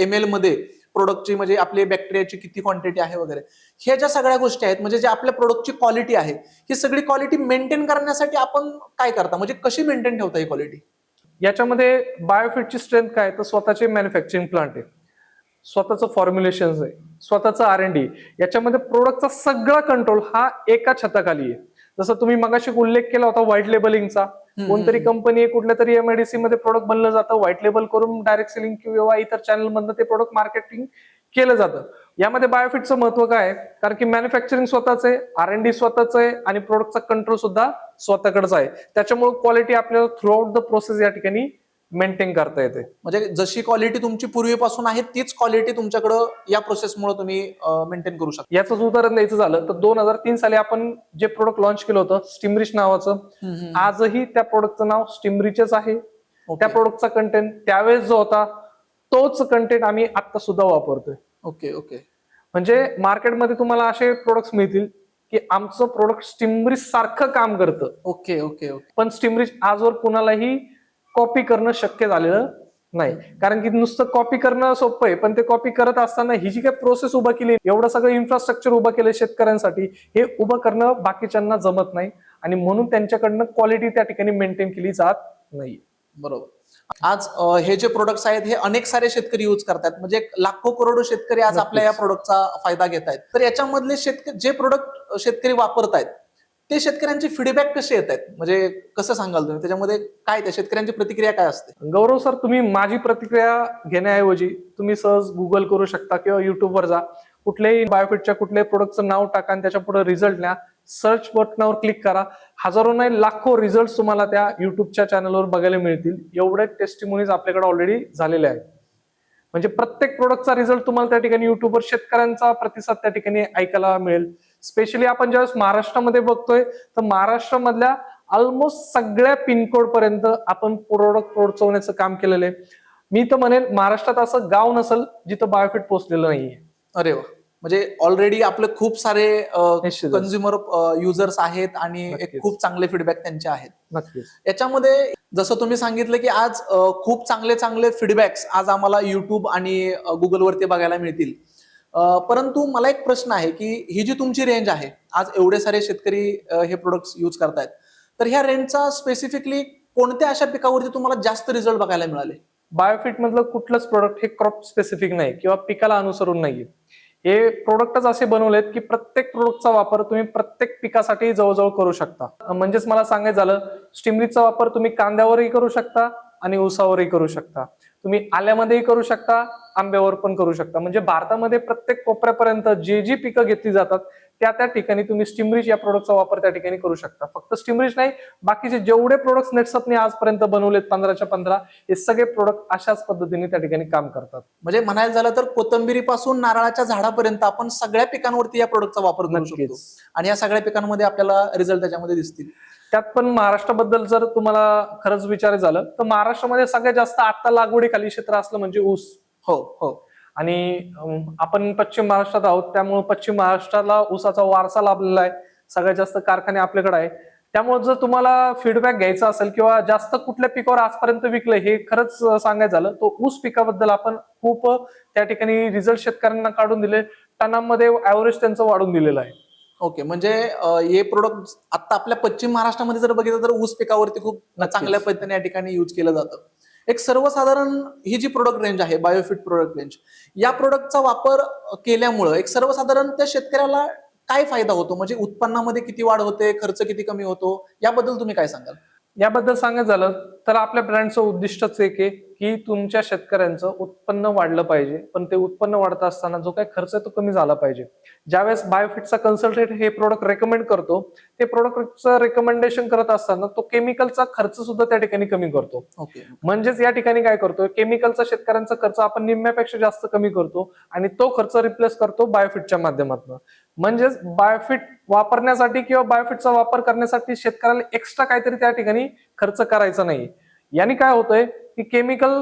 ml मध्ये प्रोडक्टची म्हणजे आपली बॅक्टेरियाची किती क्वांटिटी आहे वगैरे, ह्या ज्या सगळ्या गोष्टी आहेत म्हणजे जे आपल्या प्रोडक्टची क्वालिटी आहे ही सगळी क्वालिटी मेंटेन करण्यासाठी आपण काय करता, म्हणजे कशी मेंटेन ठेवता ही क्वालिटी? याच्यामध्ये बायोफिटची स्ट्रेंथ काय तर स्वतःचे मॅन्युफॅक्चरिंग प्लांट आहे, स्वतःचं फॉर्म्युलेशन आहे, स्वतःचं R&D. याच्यामध्ये प्रोडक्टचा सगळा कंट्रोल हा एका छताखाली आहे. जसं तुम्ही मगाशी उल्लेख केला होता व्हाईट लेबलिंगचा, कोणतरी कंपनी कुठल्या तरी MIDC मध्ये प्रोडक्ट बनलं जातं, व्हाईट लेबल करून डायरेक्ट सेलिंग किंवा इतर चॅनल मधनं ते प्रोडक्ट मार्केटिंग केलं जातं. यामध्ये बायोफिटचं महत्व काय आहे, कारण की मॅन्युफॅक्चरिंग स्वतःच आहे, R&D स्वतःच आहे आणि प्रोडक्टचा कंट्रोल सुद्धा स्वतःकडेच आहे. त्याच्यामुळे क्वालिटी आपल्याला थ्रू आउट द प्रोसेस या ठिकाणी मेंटेन करता येते. म्हणजे जशी क्वालिटी तुमची पूर्वीपासून आहे तीच क्वालिटी तुमच्याकडं या प्रोसेसमुळे तुम्ही मेंटेन करू शकता. याचंच उदाहरण द्यायचं झालं तर 2003 साली आपण जे प्रोडक्ट लॉन्च केलं होतं स्टिमरिच नावाचं, आजही त्या प्रोडक्टचं नाव स्टिमरिचच आहे. त्या प्रोडक्टचा कंटेंट त्यावेळेस जो होता तोच कंटेंट आम्ही आता सुद्धा वापरतोय. Okay okay. म्हणजे मार्केटमध्ये तुम्हाला असे प्रोडक्ट्स मिळतील की आमचं प्रोडक्ट स्टिमरिच सारखं काम करतं, ओके ओके ओके. पण स्टिमरिच आजवर कुणालाही कॉपी करणं शक्य झालेलं नाही. कारण की नुसतं कॉपी करणं सोपं आहे, पण ते कॉपी करत असताना ही जी काही प्रोसेस उभा केली, एवढं सगळं इन्फ्रास्ट्रक्चर उभं केलं शेतकऱ्यांसाठी, हे उभं करणं बाकीच्यांना जमत नाही आणि म्हणून त्यांच्याकडनं क्वालिटी त्या ठिकाणी मेंटेन केली जात नाही. बरोबर. आज हे जे प्रोडक्ट्स आहेत हे अनेक सारे शेतकरी यूज करतात, म्हणजे लाखो करोडो शेतकरी आज आपल्या या प्रोडक्टचा फायदा घेत आहेत. तर याच्यामधले जे प्रोडक्ट शेतकरी वापरतायत ते शेतकऱ्यांचे फीडबॅक कसे येत आहेत, म्हणजे कसं सांगाल तुम्ही त्याच्यामध्ये काय त्या शेतकऱ्यांची प्रतिक्रिया काय असते? गौरव सर, तुम्ही माझी प्रतिक्रिया घेण्याऐवजी तुम्ही सहज गुगल करू शकता किंवा युट्यूबवर जा, कुठल्याही बायोफिटच्या कुठल्याही प्रोडक्टचं नाव टाका आणि त्याच्या पुढे रिझल्ट न्या, सर्च बटनावर क्लिक करा, हजारो नाही लाखो रिझल्ट तुम्हाला त्या युट्यूबच्या चॅनलवर बघायला मिळतील. एवढे टेस्टिमोनीज आपल्याकडे ऑलरेडी झालेले आहेत. म्हणजे प्रत्येक प्रोडक्टचा रिझल्ट तुम्हाला त्या ठिकाणी युट्यूबवर शेतकऱ्यांचा प्रतिसाद त्या ठिकाणी ऐकायला मिळेल. स्पेशली आपण ज्यावेळेस महाराष्ट्रामध्ये बघतोय तर महाराष्ट्रामधल्या ऑलमोस्ट सगळ्या पिनकोड पर्यंत आपण प्रोडक्ट पोहोचवण्याचं काम केलेलं आहे. मी तर म्हणेन महाराष्ट्रात असं गाव नसेल जिथं बायोफिट पोहोचलेलं नाहीये. अरे वा. म्हणजे ऑलरेडी आपले खूप सारे निश्चितच. कन्झ्युमर युजर्स आहेत आणि एक नक्कीच. खूप चांगले फीडबॅक त्यांचे आहेत. नक्कीच. याच्यामध्ये जसं तुम्ही सांगितलं की आज खूप चांगले चांगले फीडबॅक्स आज आम्हाला युट्यूब आणि गुगलवरती बघायला मिळतील. परंतु मला एक प्रश्न आहे की ही जी तुमची रेंज आहे, आज एवढे सारे शेतकरी हे प्रोडक्ट्स यूज करतायत, तर ह्या रेंजचा स्पेसिफिकली कोणत्या अशा पिकावरती तुम्हाला जास्त रिझल्ट बघायला मिळाले? बायोफिट मधलं कुठलंच प्रोडक्ट हे क्रॉप स्पेसिफिक नाही किंवा पिकाला अनुसरून नाहीये. हे प्रोडक्टच असे बनवलेत की प्रत्येक प्रोडक्टचा वापर तुम्ही प्रत्येक पिकासाठी जवळजवळ करू शकता. म्हणजेच मला सांगायचं झालं, स्टिमरिचचा वापर तुम्ही कांद्यावरही करू शकता आणि ऊसावरही करू शकता, तुम्ही आल्यामध्येही करू शकता, आंब्यावर पण करू शकता. म्हणजे भारतामध्ये प्रत्येक कोपऱ्यापर्यंत जी पिकं घेतली जातात त्या ठिकाणी तुम्ही स्टिमरिच या प्रोडक्टचा वापर त्या ठिकाणी करू शकता. फक्त स्टिमरिच नाही, बाकीचे जेवढे प्रोडक्ट्स नेटसपने आजपर्यंत बनवलेत 15च्या 15 हे सगळे प्रोडक्ट अशाच पद्धतीने त्या ठिकाणी काम करतात. म्हणजे म्हणायला झालं तर कोथिंबिरीपासून नारळाच्या झाडापर्यंत आपण सगळ्या पिकांवरती या प्रोडक्टचा वापर करू शकतो आणि या सगळ्या पिकांमध्ये आपल्याला रिझल्ट त्याच्यामध्ये दिसतील. त्यात पण महाराष्ट्राबद्दल जर तुम्हाला खरंच विचारायचं झालं तर महाराष्ट्रामध्ये सगळ्यात जास्त आता लागवडीखाली क्षेत्र असलं म्हणजे ऊस. हो हो. आणि आपण पश्चिम महाराष्ट्रात आहोत, त्यामुळे पश्चिम महाराष्ट्राला ऊसाचा वारसा लाभलेला आहे, सगळ्यात जास्त कारखाने आपल्याकडे आहे. त्यामुळे जर तुम्हाला फीडबॅक घ्यायचा असेल किंवा जास्त कुठल्या पिकावर आजपर्यंत विकलं हे खरंच सांगायचं झालं तो ऊस पिकाबद्दल आपण खूप त्या ठिकाणी रिझल्ट शेतकऱ्यांना काढून दिले, टनांमध्ये ऍव्हरेज त्यांचं वाढून दिलेलं आहे. ओके. म्हणजे हे प्रोडक्ट आता आपल्या पश्चिम महाराष्ट्रामध्ये जर बघितलं तर ऊस पिकावरती खूप चांगल्या पद्धतीने या ठिकाणी यूज केलं जातं. एक सर्वसाधारण ही जी प्रोडक्ट रेंज आहे बायोफिट प्रोडक्ट रेंज, या प्रोडक्टचा वापर केल्यामुळं एक सर्वसाधारण त्या शेतकऱ्याला काय फायदा होतो, म्हणजे उत्पन्नामध्ये किती वाढ होते, खर्च किती कमी होतो, याबद्दल तुम्ही काय सांगाल? याबद्दल सांगायचं झालं तर आपल्या ब्रँडचं उद्दिष्टच एक आहे की तुमच्या शेतकऱ्यांचं उत्पन्न वाढलं पाहिजे, पण ते उत्पन्न वाढत असताना जो काही खर्च आहे तो कमी झाला पाहिजे. ज्यावेळेस बायोफिटचा कन्सल्टेंट हे प्रोडक्ट रेकमेंड करतो, ते प्रोडक्टचं रेकमेंडेशन करत असताना तो केमिकलचा खर्च सुद्धा त्या ठिकाणी कमी करतो. ओके. म्हणजेच या ठिकाणी काय करतो, केमिकलचा शेतकऱ्यांचा खर्च आपण निम्म्यापेक्षा जास्त कमी करतो आणि तो खर्च रिप्लेस करतो बायोफिटच्या माध्यमातून. म्हणजेच बायोफिट वापरण्यासाठी किंवा बायोफिटचा वापर करण्यासाठी शेतकऱ्याला एक्स्ट्रा काहीतरी त्या ठिकाणी खर्च करायचा नाही. याने काय होतंय की केमिकल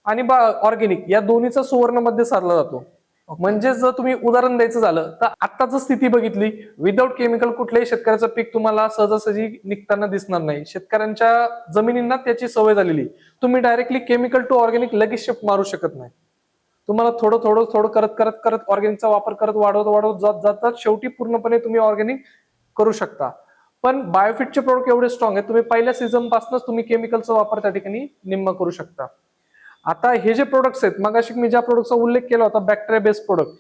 आणि ऑर्गेनिक या दोन्हीचा सुवर्ण मध्ये साधला जातो. म्हणजे जर तुम्ही उदाहरण द्यायचं झालं तर आत्ताच स्थिती बघितली, विदाऊट केमिकल कुठल्याही शेतकऱ्याचं पीक तुम्हाला सहजासहजी निघताना दिसणार नाही. शेतकऱ्यांच्या जमिनींना त्याची सवय झालेली, तुम्ही डायरेक्टली केमिकल टू ऑर्गेनिक लगेच शिफ्ट मारू शकत नाही. तुम्हाला थोडं थोडं थोडं करत करत ऑर्गेनिकचा वापर करत वाढवत जातात, शेवटी पूर्णपणे तुम्ही ऑर्गेनिक करू शकता. पण बायोफिटचे प्रोडक्ट एवढे स्ट्रॉंग आहेत, तुम्ही पहिल्या सीझन पासूनच तुम्ही केमिकलचा वापर त्या ठिकाणी निम्मा करू शकता. आता हे जे प्रोडक्ट्स आहेत, मगाशी मी ज्या प्रोडक्टचा उल्लेख केला होता बॅक्टेरिया बेस्ड प्रोडक्ट,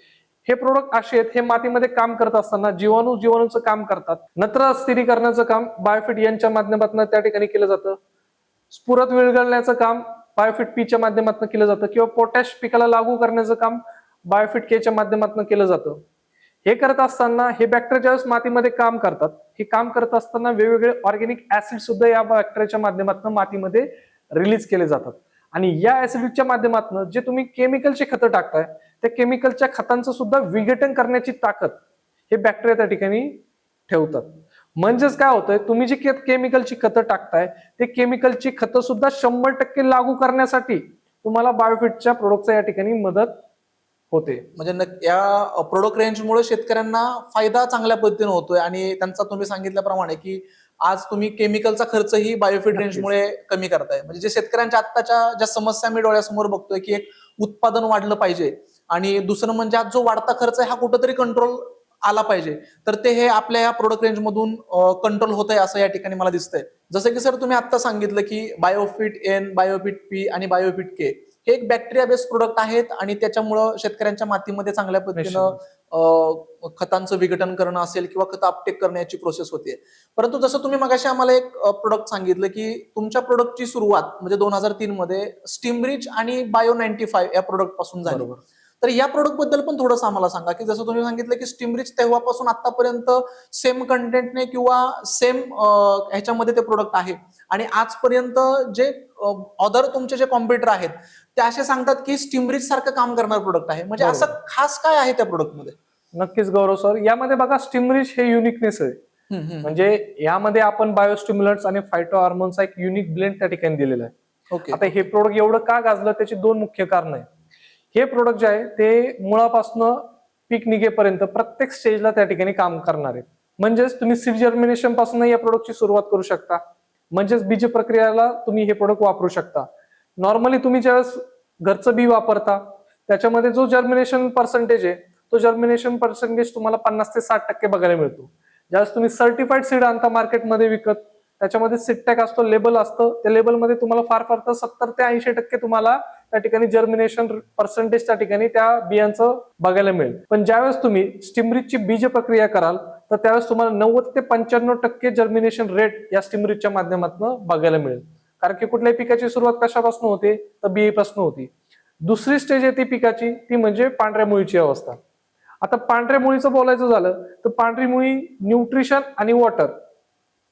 हे प्रोडक्ट असे आहेत, हे मातीमध्ये काम करत असताना जीवाणूचं काम करतात. नत्र स्थिरीकरणाचं काम बायोफिट यांच्या माध्यमातून त्या ठिकाणी केलं जातं. स्फुरत विरघळण्याचं काम बायोफिट पीच्या माध्यमातून केलं जातं किंवा पोटॅश पिकाला लागू करण्याचं काम बायोफिट केच्या माध्यमातून केलं जातं. हे करत असताना हे बॅक्टेरिया ज्यावेळेस मातीमध्ये काम करतात, हे काम करत असताना वेगवेगळे ऑर्गेनिक ऍसिड सुद्धा या बॅक्टेरियाच्या माध्यमातून मातीमध्ये रिलीज केले जातात. आणि या ऍसिडिकच्या माध्यमातून जे तुम्ही केमिकलचे खतं टाकताय त्या केमिकलच्या खतांचं सुद्धा विघटन करण्याची ताकद हे बॅक्टेरिया त्या ठिकाणी ठेवतात. म्हणजेच काय होतंय, तुम्ही जी केमिकलची खतं टाकताय ते केमिकलची खतं सुद्धा 100% लागू करण्यासाठी तुम्हाला बायोफिटच्या प्रोडक्टचा या ठिकाणी मदत होते. म्हणजे या प्रोडक्ट रेंजमुळे शेतकऱ्यांना फायदा चांगल्या पद्धतीने होतोय आणि त्यांचा तुम्ही सांगितल्याप्रमाणे की आज तुम्ही केमिकलचा खर्चही बायोफिट रेंजमुळे कमी करताय. म्हणजे जे शेतकऱ्यांच्या आत्ताच्या ज्या समस्या मी डोळ्यासमोर बघतोय की एक उत्पादन वाढलं पाहिजे आणि दुसरं म्हणजे आज जो वाढता खर्च आहे हा कुठंतरी कंट्रोल आला पाहिजे, तर ते हे आपल्या या प्रोडक्ट रेंजमधून कंट्रोल होत आहे असं या ठिकाणी मला दिसतंय. जसं की सर तुम्ही आता सांगितलं की बायोफिट एन, बायोफिट पी आणि बायोफिट के हे एक बॅक्टेरिया बेस्ड प्रोडक्ट आहेत आणि त्याच्यामुळं शेतकऱ्यांच्या मातीमध्ये चांगल्या पद्धतीनं खतांचं विघटन करणं असेल किंवा खत अपटेक करण्याची प्रोसेस होते. परंतु जसं तुम्ही मगाशी आम्हाला एक प्रोडक्ट सांगितलं की तुमच्या प्रोडक्टची सुरुवात म्हणजे 2003 मध्ये स्टीमरिच आणि बायो 95 या प्रोडक्ट पासून झाली. तर या प्रोडक्ट बद्दल पण थोडंसं आम्हाला सांगा की जसं तुम्ही सांगितलं की स्टीमरिच तेव्हापासून आतापर्यंत सेम कंटेंटने किंवा सेम ह्याच्यामध्ये ते प्रोडक्ट आहे आणि आजपर्यंत जे अदर तुमचे जे कॉम्प्युटर आहेत ते असे सांगतात की स्टीमरिच सारखं काम करणार प्रोडक्ट आहे. म्हणजे असं खास काय आहे त्या प्रोडक्टमध्ये? नक्कीच गौरव सर, यामध्ये बघा स्टीमरिच हे युनिकनेस आहे. म्हणजे यामध्ये आपण बायोस्टिम्युलंट्स आणि फायटो हार्मोनचा एक युनिक ब्लेंड त्या ठिकाणी दिलेला आहे. ओके. आता हे प्रोडक्ट एवढं का गाजलं त्याची दोन मुख्य कारण आहे. हे प्रोडक्ट जे आहे ते मुळापासून पीक निघेपर्यंत प्रत्येक स्टेजला त्या ठिकाणी काम करणार आहे. म्हणजेच तुम्ही सीड जर्मिनेशन पासून या प्रोडक्टची सुरुवात करू शकता. म्हणजेच बीज प्रक्रियाला तुम्ही हे प्रोडक्ट वापरू शकता. नॉर्मली तुम्ही ज्यावेळेस घरचं बी वापरता त्याच्यामध्ये जो जर्मिनेशन पर्सेंटेज आहे तो जर्मिनेशन पर्सेंटेज तुम्हाला 50 ते 60% बघायला मिळतो. ज्यावेळेस तुम्ही सर्टिफाईड सीड आणता मार्केटमध्ये विकत, त्याच्यामध्ये सीड टॅग असतो, लेबल असतं, त्या लेबलमध्ये तुम्हाला फार फार तर 70 ते 80% तुम्हाला त्या ठिकाणी जर्मिनेशन पर्सेंटेज त्या ठिकाणी त्या बियांचं बघायला मिळेल. पण ज्यावेळेस तुम्ही स्टीमरिचची बीज प्रक्रिया कराल तर त्यावेळेस तुम्हाला 90 ते 95% जर्मिनेशन रेट या स्टीमरिचच्या माध्यमातून बघायला मिळेल. कारण की कुठल्याही पिकाची सुरुवात कशापासून होते तर बियापासून होती. दुसरी स्टेज येते पिकाची ती म्हणजे पांढऱ्या मुळीची अवस्था. आता पांढऱ्या मुळीचं बोलायचं झालं तर पांढरी मुळी न्यूट्रिशन आणि वॉटर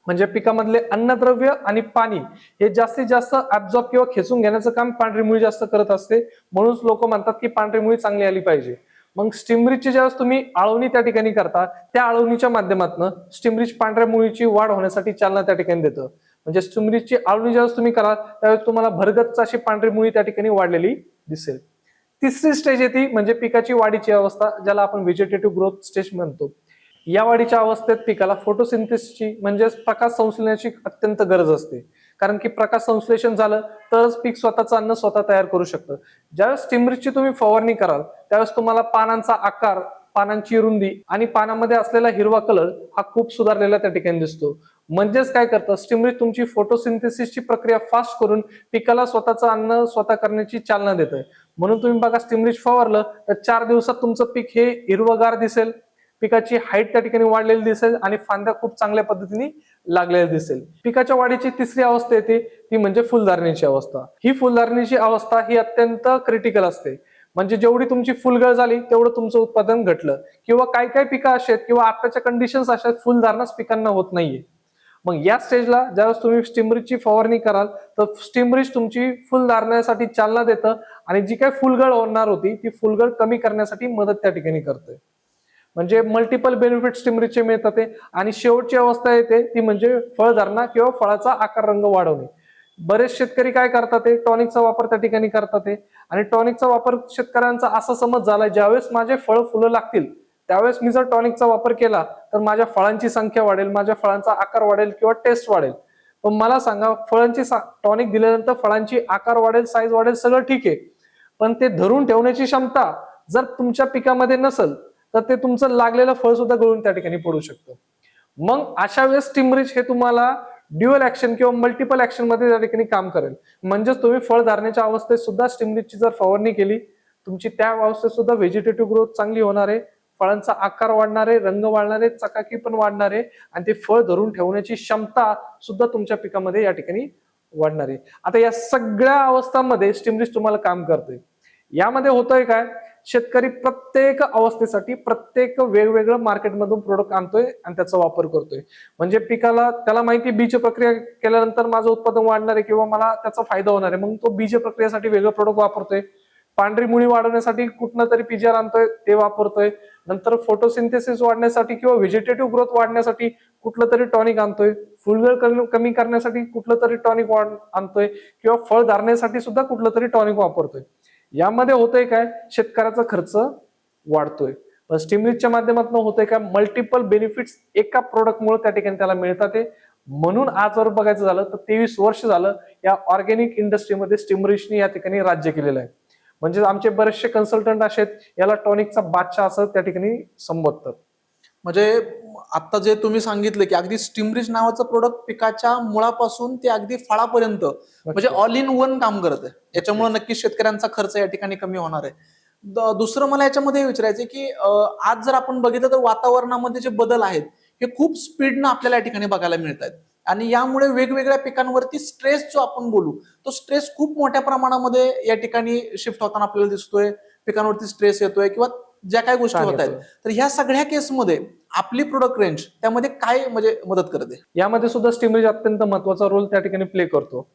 म्हणजे पिकामधले अन्नद्रव्य आणि पाणी हे जास्तीत जास्त ऍब्झॉर्ब किंवा खेचून घेण्याचं काम पांढरी मुळी जास्त करत असते. म्हणून लोक म्हणतात की पांढरी मुळी चांगली आली पाहिजे. मग स्टीमरिचची ज्यावेळेस तुम्ही आळवणी त्या ठिकाणी करता त्या आळवणीच्या माध्यमातून स्टीमरिच पांढऱ्या मुळीची वाढ होण्यासाठी चालना त्या ठिकाणी देतं. म्हणजे स्टीमरिचची आळवणी ज्यावेळेस तुम्ही कराल त्यावेळेस तुम्हाला भरगच्च अशी पांढरी मुळी त्या ठिकाणी वाढलेली दिसेल. तिसरी स्टेज येते म्हणजे पिकाची वाढीची अवस्था, ज्याला आपण व्हेजिटेटिव्ह ग्रोथ स्टेज म्हणतो. या वाढीच्या अवस्थेत पिकाला फोटोसिंथेसिसची म्हणजेच प्रकाश संश्लेषणाची अत्यंत गरज असते. कारण की प्रकाश संश्लेषण झालं तरच पीक स्वतःचं अन्न स्वतः तयार करू शकतं. ज्यावेळेस स्टीमरिचची तुम्ही फवारणी कराल त्यावेळेस तुम्हाला पानांचा आकार, पानांची रुंदी आणि पानामध्ये असलेला हिरवा कलर हा खूप सुधारलेला त्या ठिकाणी दिसतो. म्हणजेच काय करतं, स्टीमरिच तुमची फोटोसिंथेसिसची प्रक्रिया फास्ट करून पिकाला स्वतःचं अन्न स्वतः करण्याची चालना देतं. म्हणून तुम्ही बघा स्टीमरिच फवारलं तर 4 दिवसात तुमचं पीक हे हिरवगार दिसेल, पिकाची हाईट त्या ठिकाणी वाढलेली दिसेल आणि फांद्या खूप चांगल्या पद्धतीने लागलेल्या दिसेल. पिकाच्या वाढीची तिसरी अवस्था येते ती म्हणजे फुलधारणेची अवस्था. ही फुलधारणेची अवस्था ही अत्यंत क्रिटिकल असते. म्हणजे जेवढी तुमची फुलगळ झाली तेवढं तुमचं उत्पादन घटलं किंवा काही पिकं अशी आहेत किंवा आताच्या कंडिशन्स अशा आहेत फुलधारणाच पिकांना होत नाहीये. मग या स्टेजला ज्यावेळेस तुम्ही स्टीमरिचची फवारणी कराल तर स्टीमरिच तुमची फुलधारण्यासाठी चालना देतं आणि जी काही फुलगळ होणार होती ती फुलगळ कमी करण्यासाठी मदत त्या ठिकाणी करते. म्हणजे मल्टिपल बेनिफिट स्टीमरिचचे मिळतात ते. आणि शेवटची अवस्था येते ती म्हणजे फळधारणा किंवा फळाचा आकार रंग वाढवणे. बरेच शेतकरी काय करतात ते टॉनिकचा वापर त्या ठिकाणी करतात ते. आणि टॉनिकचा वापर शेतकऱ्यांचा असा समज झालाय ज्यावेळेस माझे फळ फुलं लागतील त्यावेळेस मी जर टॉनिकचा वापर केला तर माझ्या फळांची संख्या वाढेल, माझ्या फळांचा आकार वाढेल किंवा टेस्ट वाढेल. पण मला सांगा फळांची टॉनिक दिल्यानंतर फळांची आकार वाढेल, साईज वाढेल, सगळं ठीक आहे. पण ते धरून ठेवण्याची क्षमता जर तुमच्या पिकामध्ये नसेल तर ते तुमचं लागलेलं फळ सुद्धा गळून त्या ठिकाणी पडू शकतं. मग अशा वेळेस स्टीमरिच हे तुम्हाला ड्युअल ऍक्शन किंवा मल्टिपल ऍक्शन मध्ये त्या ठिकाणी काम करेल. म्हणजेच तुम्ही फळ धारण्याच्या अवस्थेत सुद्धा स्टीमरिचची जर फवारणी केली तुमची त्या अवस्थेत सुद्धा व्हेजिटेटिव्ह ग्रोथ चांगली होणार आहे, फळांचा आकार वाढणार आहे, रंग वाढणार आहे, चकाकी पण वाढणार आहे आणि ते फळ धरून ठेवण्याची क्षमता सुद्धा तुमच्या पिकामध्ये या ठिकाणी वाढणार आहे. आता या सगळ्या अवस्थांमध्ये स्टीमरिच तुम्हाला काम करते. यामध्ये होतंय काय शेतकरी प्रत्येक अवस्थेसाठी प्रत्येक वेगवेगळं मार्केटमधून प्रोडक्ट आणतोय आणि त्याचा वापर करतोय. म्हणजे पिकाला त्याला माहिती बीज प्रक्रिया केल्यानंतर माझं उत्पादन वाढणार आहे किंवा मला त्याचा फायदा होणार आहे, मग तो बीज प्रक्रियेसाठी वेगळं प्रोडक्ट वापरतोय. पांढरी मुळी वाढवण्यासाठी कुठलं तरी पीजीआर आणतोय ते वापरतोय. नंतर फोटोसिंथेसिस वाढण्यासाठी किंवा व्हेजिटेटिव्ह ग्रोथ वाढण्यासाठी कुठलं तरी टॉनिक आणतोय. फुलगळ कमी करण्यासाठी कुठलं तरी टॉनिक आणतोय किंवा फळ धारणेसाठी सुद्धा कुठलं तरी टॉनिक वापरतोय. यामध्ये होतंय काय, शेतकऱ्याचा खर्च वाढतोय. पण स्टीमरीजच्या माध्यमातून होतंय काय, मल्टिपल बेनिफिट्स एका प्रोडक्टमुळे त्या ठिकाणी त्याला मिळतात. म्हणून आजवर बघायचं झालं तर 23 वर्ष झालं या ऑर्गॅनिक इंडस्ट्रीमध्ये स्टीमरीजने या ठिकाणी राज्य केलेलं आहे. म्हणजे आमचे बरेचसे कन्सल्टंट असे आहेत, याला टॉनिकचा बादशाह असं त्या ठिकाणी संबोधतात. म्हणजे आता जे तुम्ही सांगितलं की अगदी स्टीमरीज नावाचं प्रोडक्ट पिकाच्या मुळापासून ते अगदी फळापर्यंत म्हणजे ऑल इन वन काम करत आहे. याच्यामुळे नक्कीच शेतकऱ्यांचा खर्च या ठिकाणी कमी होणार आहे. दुसरं मला याच्यामध्ये विचारायचं की आज जर आपण बघितलं तर वातावरणामध्ये जे बदल आहेत हे खूप स्पीडनं आपल्याला या ठिकाणी बघायला मिळत आहेत आणि यामुळे वेगवेगळ्या पिकांवरती स्ट्रेस जो आपण बोलू तो स्ट्रेस खूप मोठ्या प्रमाणामध्ये या ठिकाणी शिफ्ट होताना आपल्याला दिसतोय. पिकांवरती स्ट्रेस येतोय किंवा ज्या काही गोष्टी होत आहेत, तर ह्या सगळ्या केसमध्ये आपली प्रोडक्ट रेंज त्यामध्ये काय म्हणजे मदत करते? यामध्ये सुद्धा स्टीमरीज अत्यंत महत्वाचा रोल त्या ठिकाणी प्ले करतो.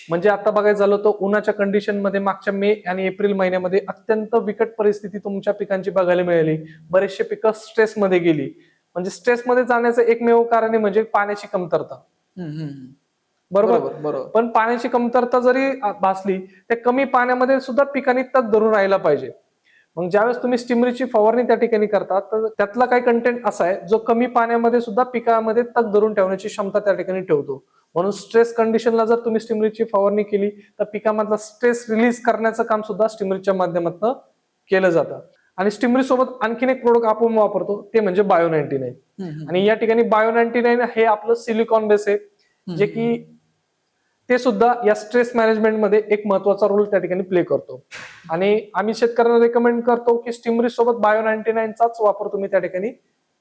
म्हणजे आता बघायचं झालं तर उन्हाच्या कंडिशनमध्ये मागच्या मे आणि एप्रिल महिन्यामध्ये अत्यंत बिकट परिस्थिती तुमच्या पिकांची बघायला मिळाली. बरेचसे पिकं स्ट्रेसमध्ये गेली. म्हणजे स्ट्रेसमध्ये जाण्याचं एकमेव कारण म्हणजे पाण्याची कमतरता. बरोबर. पण पाण्याची कमतरता जरी भासली त्या कमी पाण्यामध्ये सुद्धा पिकांनी तग धरून राहायला पाहिजे. मग ज्यावेळेस तुम्ही स्टीमरीजची फवारणी त्या ठिकाणी करता तर त्यातला काही कंटेंट असा आहे जो कमी पाण्यामध्ये सुद्धा पिकामध्ये तग धरून ठेवण्याची क्षमता त्या ठिकाणी ठेवतो. म्हणून स्ट्रेस कंडिशनला जर तुम्ही स्टीमरीजची फवारणी केली तर पिकामधला स्ट्रेस रिलीज करण्याचं काम सुद्धा स्टीमरीजच्या माध्यमातून केलं जातं. आणि स्टीमरीज सोबत आणखीन एक प्रोडक्ट आपण वापरतो ते म्हणजे बायो 99. आणि या ठिकाणी बायो 99 हे आपलं सिलिकॉन बेस आहे, जे की ते सुद्धा या स्ट्रेस मॅनेजमेंटमध्ये एक महत्वाचा रोल त्या ठिकाणी प्ले करतो. आणि आम्ही शेतकऱ्यांना रेकमेंड करतो की स्टीमरीज सोबत बायो 99चाच वापर तुम्ही त्या ठिकाणी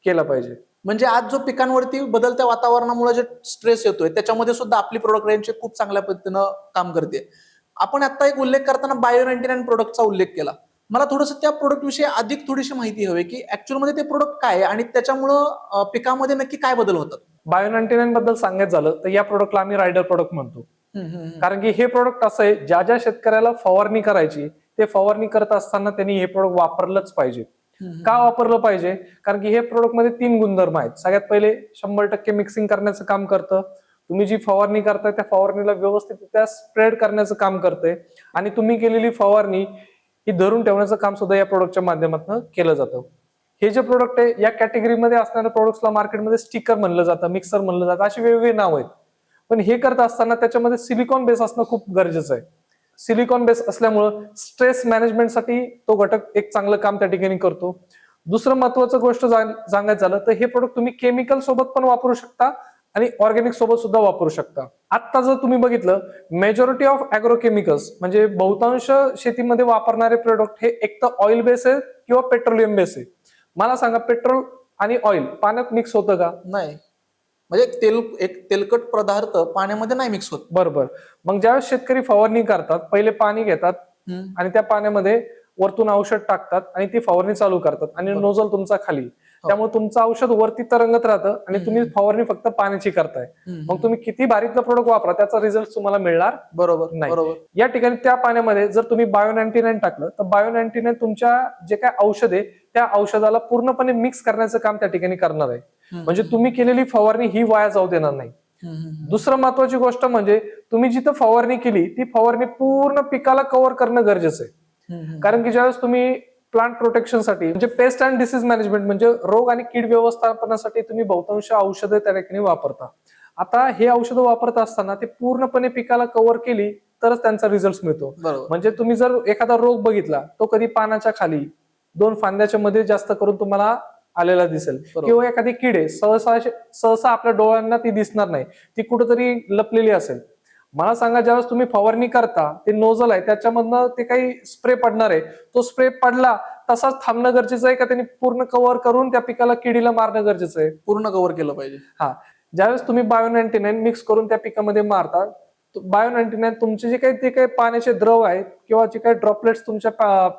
केला पाहिजे. म्हणजे आज जो पिकांवरती बदलत्या वातावरणामुळे जे स्ट्रेस येतोय त्याच्यामध्ये सुद्धा आपली प्रोडक्ट रेंज खूप चांगल्या पद्धतीनं काम करते. आपण आता एक उल्लेख करताना बायो 99 प्रोडक्टचा उल्लेख केला. मला थोडंसं त्या प्रोडक्ट विषयी अधिक थोडीशी माहिती हवी की ऍक्च्युअल मध्ये ते प्रोडक्ट काय आहे आणि त्याच्यामुळं पिकामध्ये नक्की काय बदल होतात? बायो 99 बद्दल सांगायचं झालं तर या प्रोडक्टला आम्ही रायडर प्रोडक्ट म्हणतो. कारण की हे प्रोडक्ट असं आहे, ज्या शेतकऱ्याला फवारणी करायची ते फवारणी करत असताना त्यांनी हे प्रोडक्ट वापरलंच पाहिजे. का वापरलं पाहिजे? कारण की हे प्रोडक्ट मध्ये 3 गुणधर्म आहेत. सगळ्यात पहिले 100% मिक्सिंग करण्याचं काम करतं. तुम्ही जी फवारणी करताय त्या फवारणीला व्यवस्थित स्प्रेड करण्याचं काम करतंय. आणि तुम्ही केलेली फवारणी ही धरून ठेवण्याचं काम सुद्धा या प्रोडक्टच्या माध्यमातून केलं जातं. हे जे प्रोडक्ट आहे या कॅटेगरीमध्ये असणाऱ्या प्रोडक्ट्सला मार्केटमध्ये स्टिकर म्हणलं जातं, मिक्सर म्हणलं जातं, अशी वेगवेगळी नाव आहेत. पण हे करत असताना त्याच्यामध्ये सिलिकॉन बेस असणं खूप गरजेचं आहे. सिलिकॉन बेस असल्यामुळं स्ट्रेस मॅनेजमेंटसाठी तो घटक एक चांगलं काम त्या ठिकाणी करतो. दुसरं महत्वाचं गोष्ट सांगायचं झालं तर हे प्रोडक्ट तुम्ही केमिकल सोबत पण वापरू शकता आणि ऑर्गॅनिक सोबत सुद्धा वापरू शकता. आता जर तुम्ही बघितलं मेजॉरिटी ऑफ ॲग्रोकेमिकल्स म्हणजे बहुतांश शेतीमध्ये वापरणारे प्रोडक्ट हे एक तर ऑइल बेस आहे किंवा पेट्रोलियम बेस आहे. मला सांगा, पेट्रोल आणि ऑइल पाण्यात मिक्स होतं का? नाही. म्हणजे एक तेलकट पदार्थ पाण्यामध्ये नाही मिक्स होत. बरोबर. मग ज्यावेळेस शेतकरी फवारणी करतात पहिले पाणी घेतात आणि त्या पाण्यामध्ये वरतून औषध टाकतात आणि ती फवारणी चालू करतात आणि नोझल तुमचा खाली. त्यामुळे तुमचं औषध वरती तरंगत राहतं आणि तुम्ही फवारणी फक्त पाण्याची करताय. मग तुम्ही किती भारीतलं प्रोडक्ट वापरा त्याचा रिझल्ट तुम्हाला मिळणार बरोबर नाही. या ठिकाणी त्या पाण्यामध्ये जर तुम्ही बायो 99 टाकलं तर बायो 99 तुमच्या जे काय औषध आहे त्या औषधाला पूर्णपणे मिक्स करण्याचं काम त्या ठिकाणी करणार आहे. म्हणजे तुम्ही केलेली फवारणी ही वाया जाऊ देणार नाही. दुसरं महत्वाची गोष्ट म्हणजे तुम्ही जिथं फवारणी केली ती फवारणी पूर्ण पिकाला कव्हर करणं गरजेचं आहे. कारण की ज्यावेळेस तुम्ही प्लांट प्रोटेक्शनसाठी म्हणजे पेस्ट अँड डिसीज मॅनेजमेंट म्हणजे रोग आणि कीड व्यवस्थापनासाठी तुम्ही बहुतांश औषधं त्या ठिकाणी वापरता. आता हे औषधं वापरत असताना ते पूर्णपणे पिकाला कव्हर केली तरच त्यांचा रिझल्ट मिळतो. म्हणजे तुम्ही जर एखादा रोग बघितला तो कधी पानाच्या खाली 2 फांद्याच्या मध्ये जास्त करून तुम्हाला आलेला दिसेल किंवा एखादी किडे सहसा आपल्या डोळ्यांना ती दिसणार नाही, ती कुठेतरी लपलेली असेल. मला सांगा, ज्यावेळेस तुम्ही फवारणी करता ते नोझल आहे त्याच्यामधनं ते काही स्प्रे पडणार आहे, तो स्प्रे पडला तसाच थांबणं गरजेचं आहे का त्यांनी पूर्ण कव्हर करून त्या पिकाला किडीला मारणं गरजेचं आहे? पूर्ण कव्हर केलं पाहिजे. ज्यावेळेस तुम्ही बायो 99 मिक्स करून त्या पिकामध्ये मारता बायो 99 तुमचे जे काही ते काही पाण्याचे द्रव आहेत किंवा जे काही ड्रॉपलेट्स तुमच्या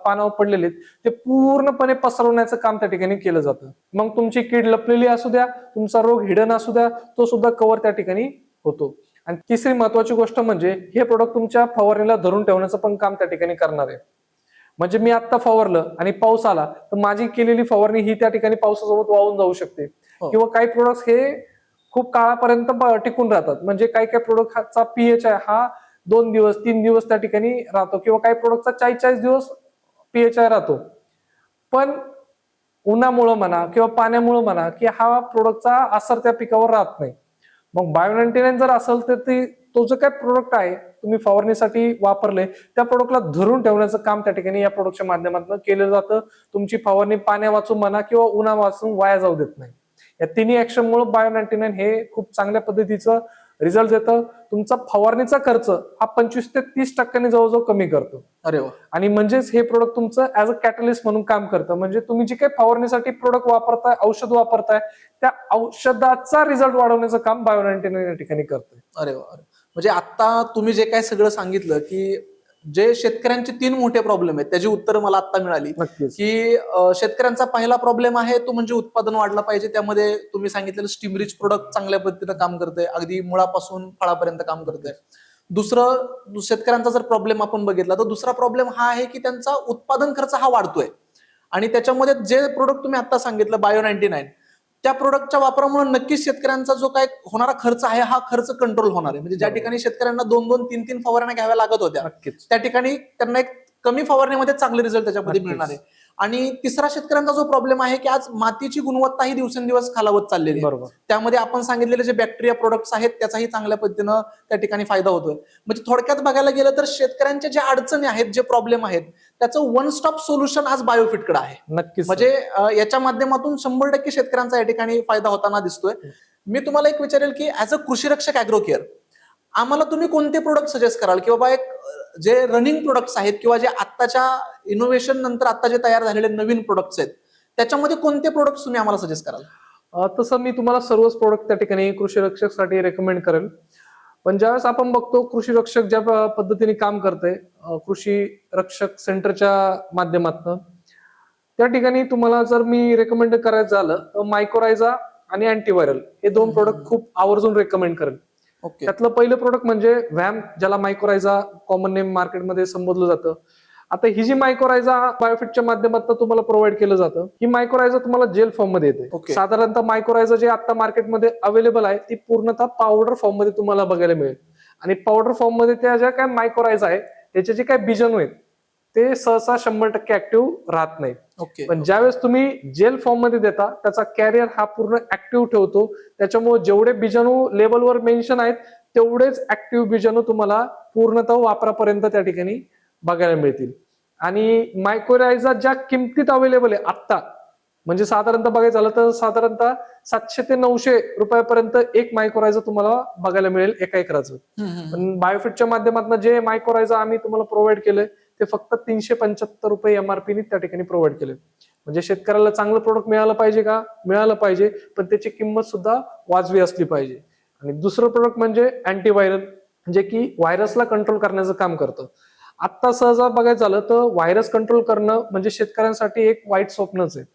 पानावर पडलेले आहेत ते पूर्णपणे पसरवण्याचं काम त्या ठिकाणी केलं जातं. मग तुमची कीड लपलेली असू द्या, तुमचा रोग हिडन असू द्या, तो सुद्धा कव्हर त्या ठिकाणी होतो. आणि तिसरी महत्वाची गोष्ट म्हणजे हे प्रोडक्ट तुमच्या फवारणीला धरून ठेवण्याचं पण काम त्या ठिकाणी करणार आहे. म्हणजे मी आता फवारलं आणि पाऊस आला तर माझी केलेली फवारणी ही त्या ठिकाणी पावसासोबत वाहून जाऊ शकते. किंवा काही प्रोडक्ट्स हे खूप काळापर्यंत टिकून राहतात. म्हणजे काही काही प्रोडक्टचा पीएच आहे हा 2 दिवस 3 दिवस त्या ठिकाणी राहतो किंवा काही प्रोडक्टचा 40 दिवस पीएच आय राहतो. पण उन्हामुळे म्हणा किंवा पाण्यामुळे म्हणा की हा प्रोडक्टचा असर त्या पिकावर राहत नाही. मग बायो 99 जर असेल तर तो जो काय प्रोडक्ट आहे तुम्ही फवारणीसाठी वापरले त्या प्रोडक्टला धरून ठेवण्याचं काम त्या ठिकाणी या प्रोडक्टच्या माध्यमातून केलं जातं. तुमची फवारणी पाण्या वाचून म्हणा किंवा उन्हा वाचून वाया जाऊ देत नाही. या तिन्ही ऍक्शनमुळे बायो 99 हे खूप चांगल्या पद्धतीचं रिझल्ट देतं. तुमचा फवारणीचा खर्च हा 25 ते 30% जवळजवळ कमी करतो. अरे वा. आणि म्हणजेच हे प्रोडक्ट तुमचं ऍज अ कॅटलिस्ट म्हणून काम करतं. म्हणजे तुम्ही जे काही फवारणीसाठी प्रोडक्ट वापरताय, औषध वापरताय, त्या औषधाचा रिझल्ट वाढवण्याचं काम बायो 99 या ठिकाणी करतंय. अरे वा. म्हणजे आता तुम्ही जे काय सगळं सांगितलं की जे शेतकऱ्यांचे 3 मोठे प्रॉब्लेम आहेत त्याची उत्तरं मला आता मिळाली. नक्कीच. की शेतकऱ्यांचा पहिला प्रॉब्लेम आहे तो म्हणजे उत्पादन वाढलं पाहिजे. त्यामध्ये तुम्ही सांगितलेलं स्टीमरिच प्रोडक्ट चांगल्या पद्धतीनं काम करतंय, अगदी मुळापासून फळापर्यंत काम करतंय. दुसरं शेतकऱ्यांचा जर प्रॉब्लेम आपण बघितला तर दुसरा प्रॉब्लेम हा आहे की त्यांचा उत्पादन खर्च हा वाढतोय. आणि त्याच्यामध्ये जे प्रोडक्ट तुम्ही आता सांगितलं बायो 99 त्या प्रोडक्टच्या वापरामुळे नक्कीच शेतकऱ्यांचा जो काय होणारा खर्च आहे हा खर्च कंट्रोल होणार आहे. म्हणजे ज्या ठिकाणी शेतकऱ्यांना 2-2, 3-3 फवारण्या घ्याव्या लागत होत्या नक्कीच. त्या ठिकाणी त्यांना एक कमी फवारणीमध्ये चांगले रिझल्ट त्याच्यामध्ये मिळणार आहे. आणि तिसरा शेतकऱ्यांचा जो प्रॉब्लेम आहे की आज मातीची गुणवत्ता ही दिवसेंदिवस खालावत चाललेली आहे. बरोबर. त्यामध्ये आपण सांगितलेले जे बॅक्टेरिया प्रोडक्ट्स आहेत त्याचाही चांगल्या पद्धतीनं त्या ठिकाणी फायदा होतोय. म्हणजे थोडक्यात बघायला गेलं तर शेतकऱ्यांच्या ज्या अडचणी आहेत, जे प्रॉब्लेम आहेत त्याचं वन स्टॉप सोल्युशन आज बायोफिटकडे आहे. नक्कीच. म्हणजे याच्या माध्यमातून 100% शेतकऱ्यांचा या ठिकाणी फायदा होताना दिसतोय. मी तुम्हाला एक विचारेल की ऍज अ कृषी रक्षक ऍग्रोकेअर आम्हाला तुम्ही कोणते प्रोडक्ट सजेस्ट कराल की बाबा एक जे रनिंग प्रोडक्ट्स आहेत किंवा जे आत्ताच्या इनोव्हेशन नंतर आता जे तयार झालेले नवीन प्रोडक्ट्स आहेत त्याच्यामध्ये कोणते प्रोडक्ट्स तुम्ही आम्हाला सजेस्ट कराल? तसं मी तुम्हाला सर्वच प्रोडक्ट त्या ठिकाणी कृषी रक्षकसाठी रेकमेंड करेल. पण ज्यावेळेस आपण बघतो कृषी रक्षक ज्या पद्धतीने काम करते कृषी रक्षक सेंटरच्या माध्यमातून त्या ठिकाणी तुम्हाला जर मी रेकमेंड करायचं झालं तर मायक्रोरायझा आणि अँटीव्हायरल हे 2 प्रोडक्ट खूप आवर्जून रेकमेंड करेल. ओके. त्यातलं पहिलं प्रोडक्ट म्हणजे व्हॅम, ज्याला मायक्रोरायझा कॉमन नेम मार्केटमध्ये संबोधलं जातं. आता ही जी मायक्रोरायझा बायोफिटच्या माध्यमातून तुम्हाला प्रोव्हाइड केलं जातं, ही मायक्रोरायझा तुम्हाला जेल फॉर्म मध्ये येते. Okay. साधारणतः मायक्रोरायझा जे आता मार्केटमध्ये अवेलेबल आहे ती पूर्णतः पावडर फॉर्म मध्ये तुम्हाला बघायला मिळेल. आणि पावडर फॉर्म मध्ये त्या ज्या काय मायक्रोरायझा आहे त्याचे जे काय बीजाणू आहेत ते सहसा 100% ऍक्टिव्ह राहत नाही. ओके. पण ज्यावेळेस तुम्ही जेल फॉर्म मध्ये देता त्याचा कॅरियर हा पूर्ण ऍक्टिव्ह ठेवतो. त्याच्यामुळे जेवढे बीजाणू लेवलवर मेन्शन आहेत तेवढेच ऍक्टिव्ह बीजाणू तुम्हाला पूर्णतः वापरापर्यंत त्या ठिकाणी बघायला मिळतील. आणि मायक्रोरायझा ज्या किमतीत अवेलेबल आहे आत्ता म्हणजे साधारणतः बघायचं झालं तर साधारणतः 700 ते 900 रुपयापर्यंत एक मायक्रोरायझा तुम्हाला बघायला मिळेल एका एकराचं. पण बायोफिटच्या माध्यमातून जे मायक्रोरायझा आम्ही तुम्हाला प्रोव्हाइड केलंय ते फक्त 375 रुपये MRP त्या ठिकाणी प्रोव्हाइड केले. म्हणजे शेतकऱ्याला चांगलं प्रोडक्ट मिळालं पाहिजे का? मिळालं पाहिजे, पण त्याची किंमत सुद्धा वाजवी असली पाहिजे. आणि दुसरं प्रोडक्ट म्हणजे अँटीव्हायरल जे की व्हायरसला कंट्रोल करण्याचं काम करतं. आता सहजा बघायचं झालं तर व्हायरस कंट्रोल करणं म्हणजे शेतकऱ्यांसाठी एक वाईट स्वप्नच आहे.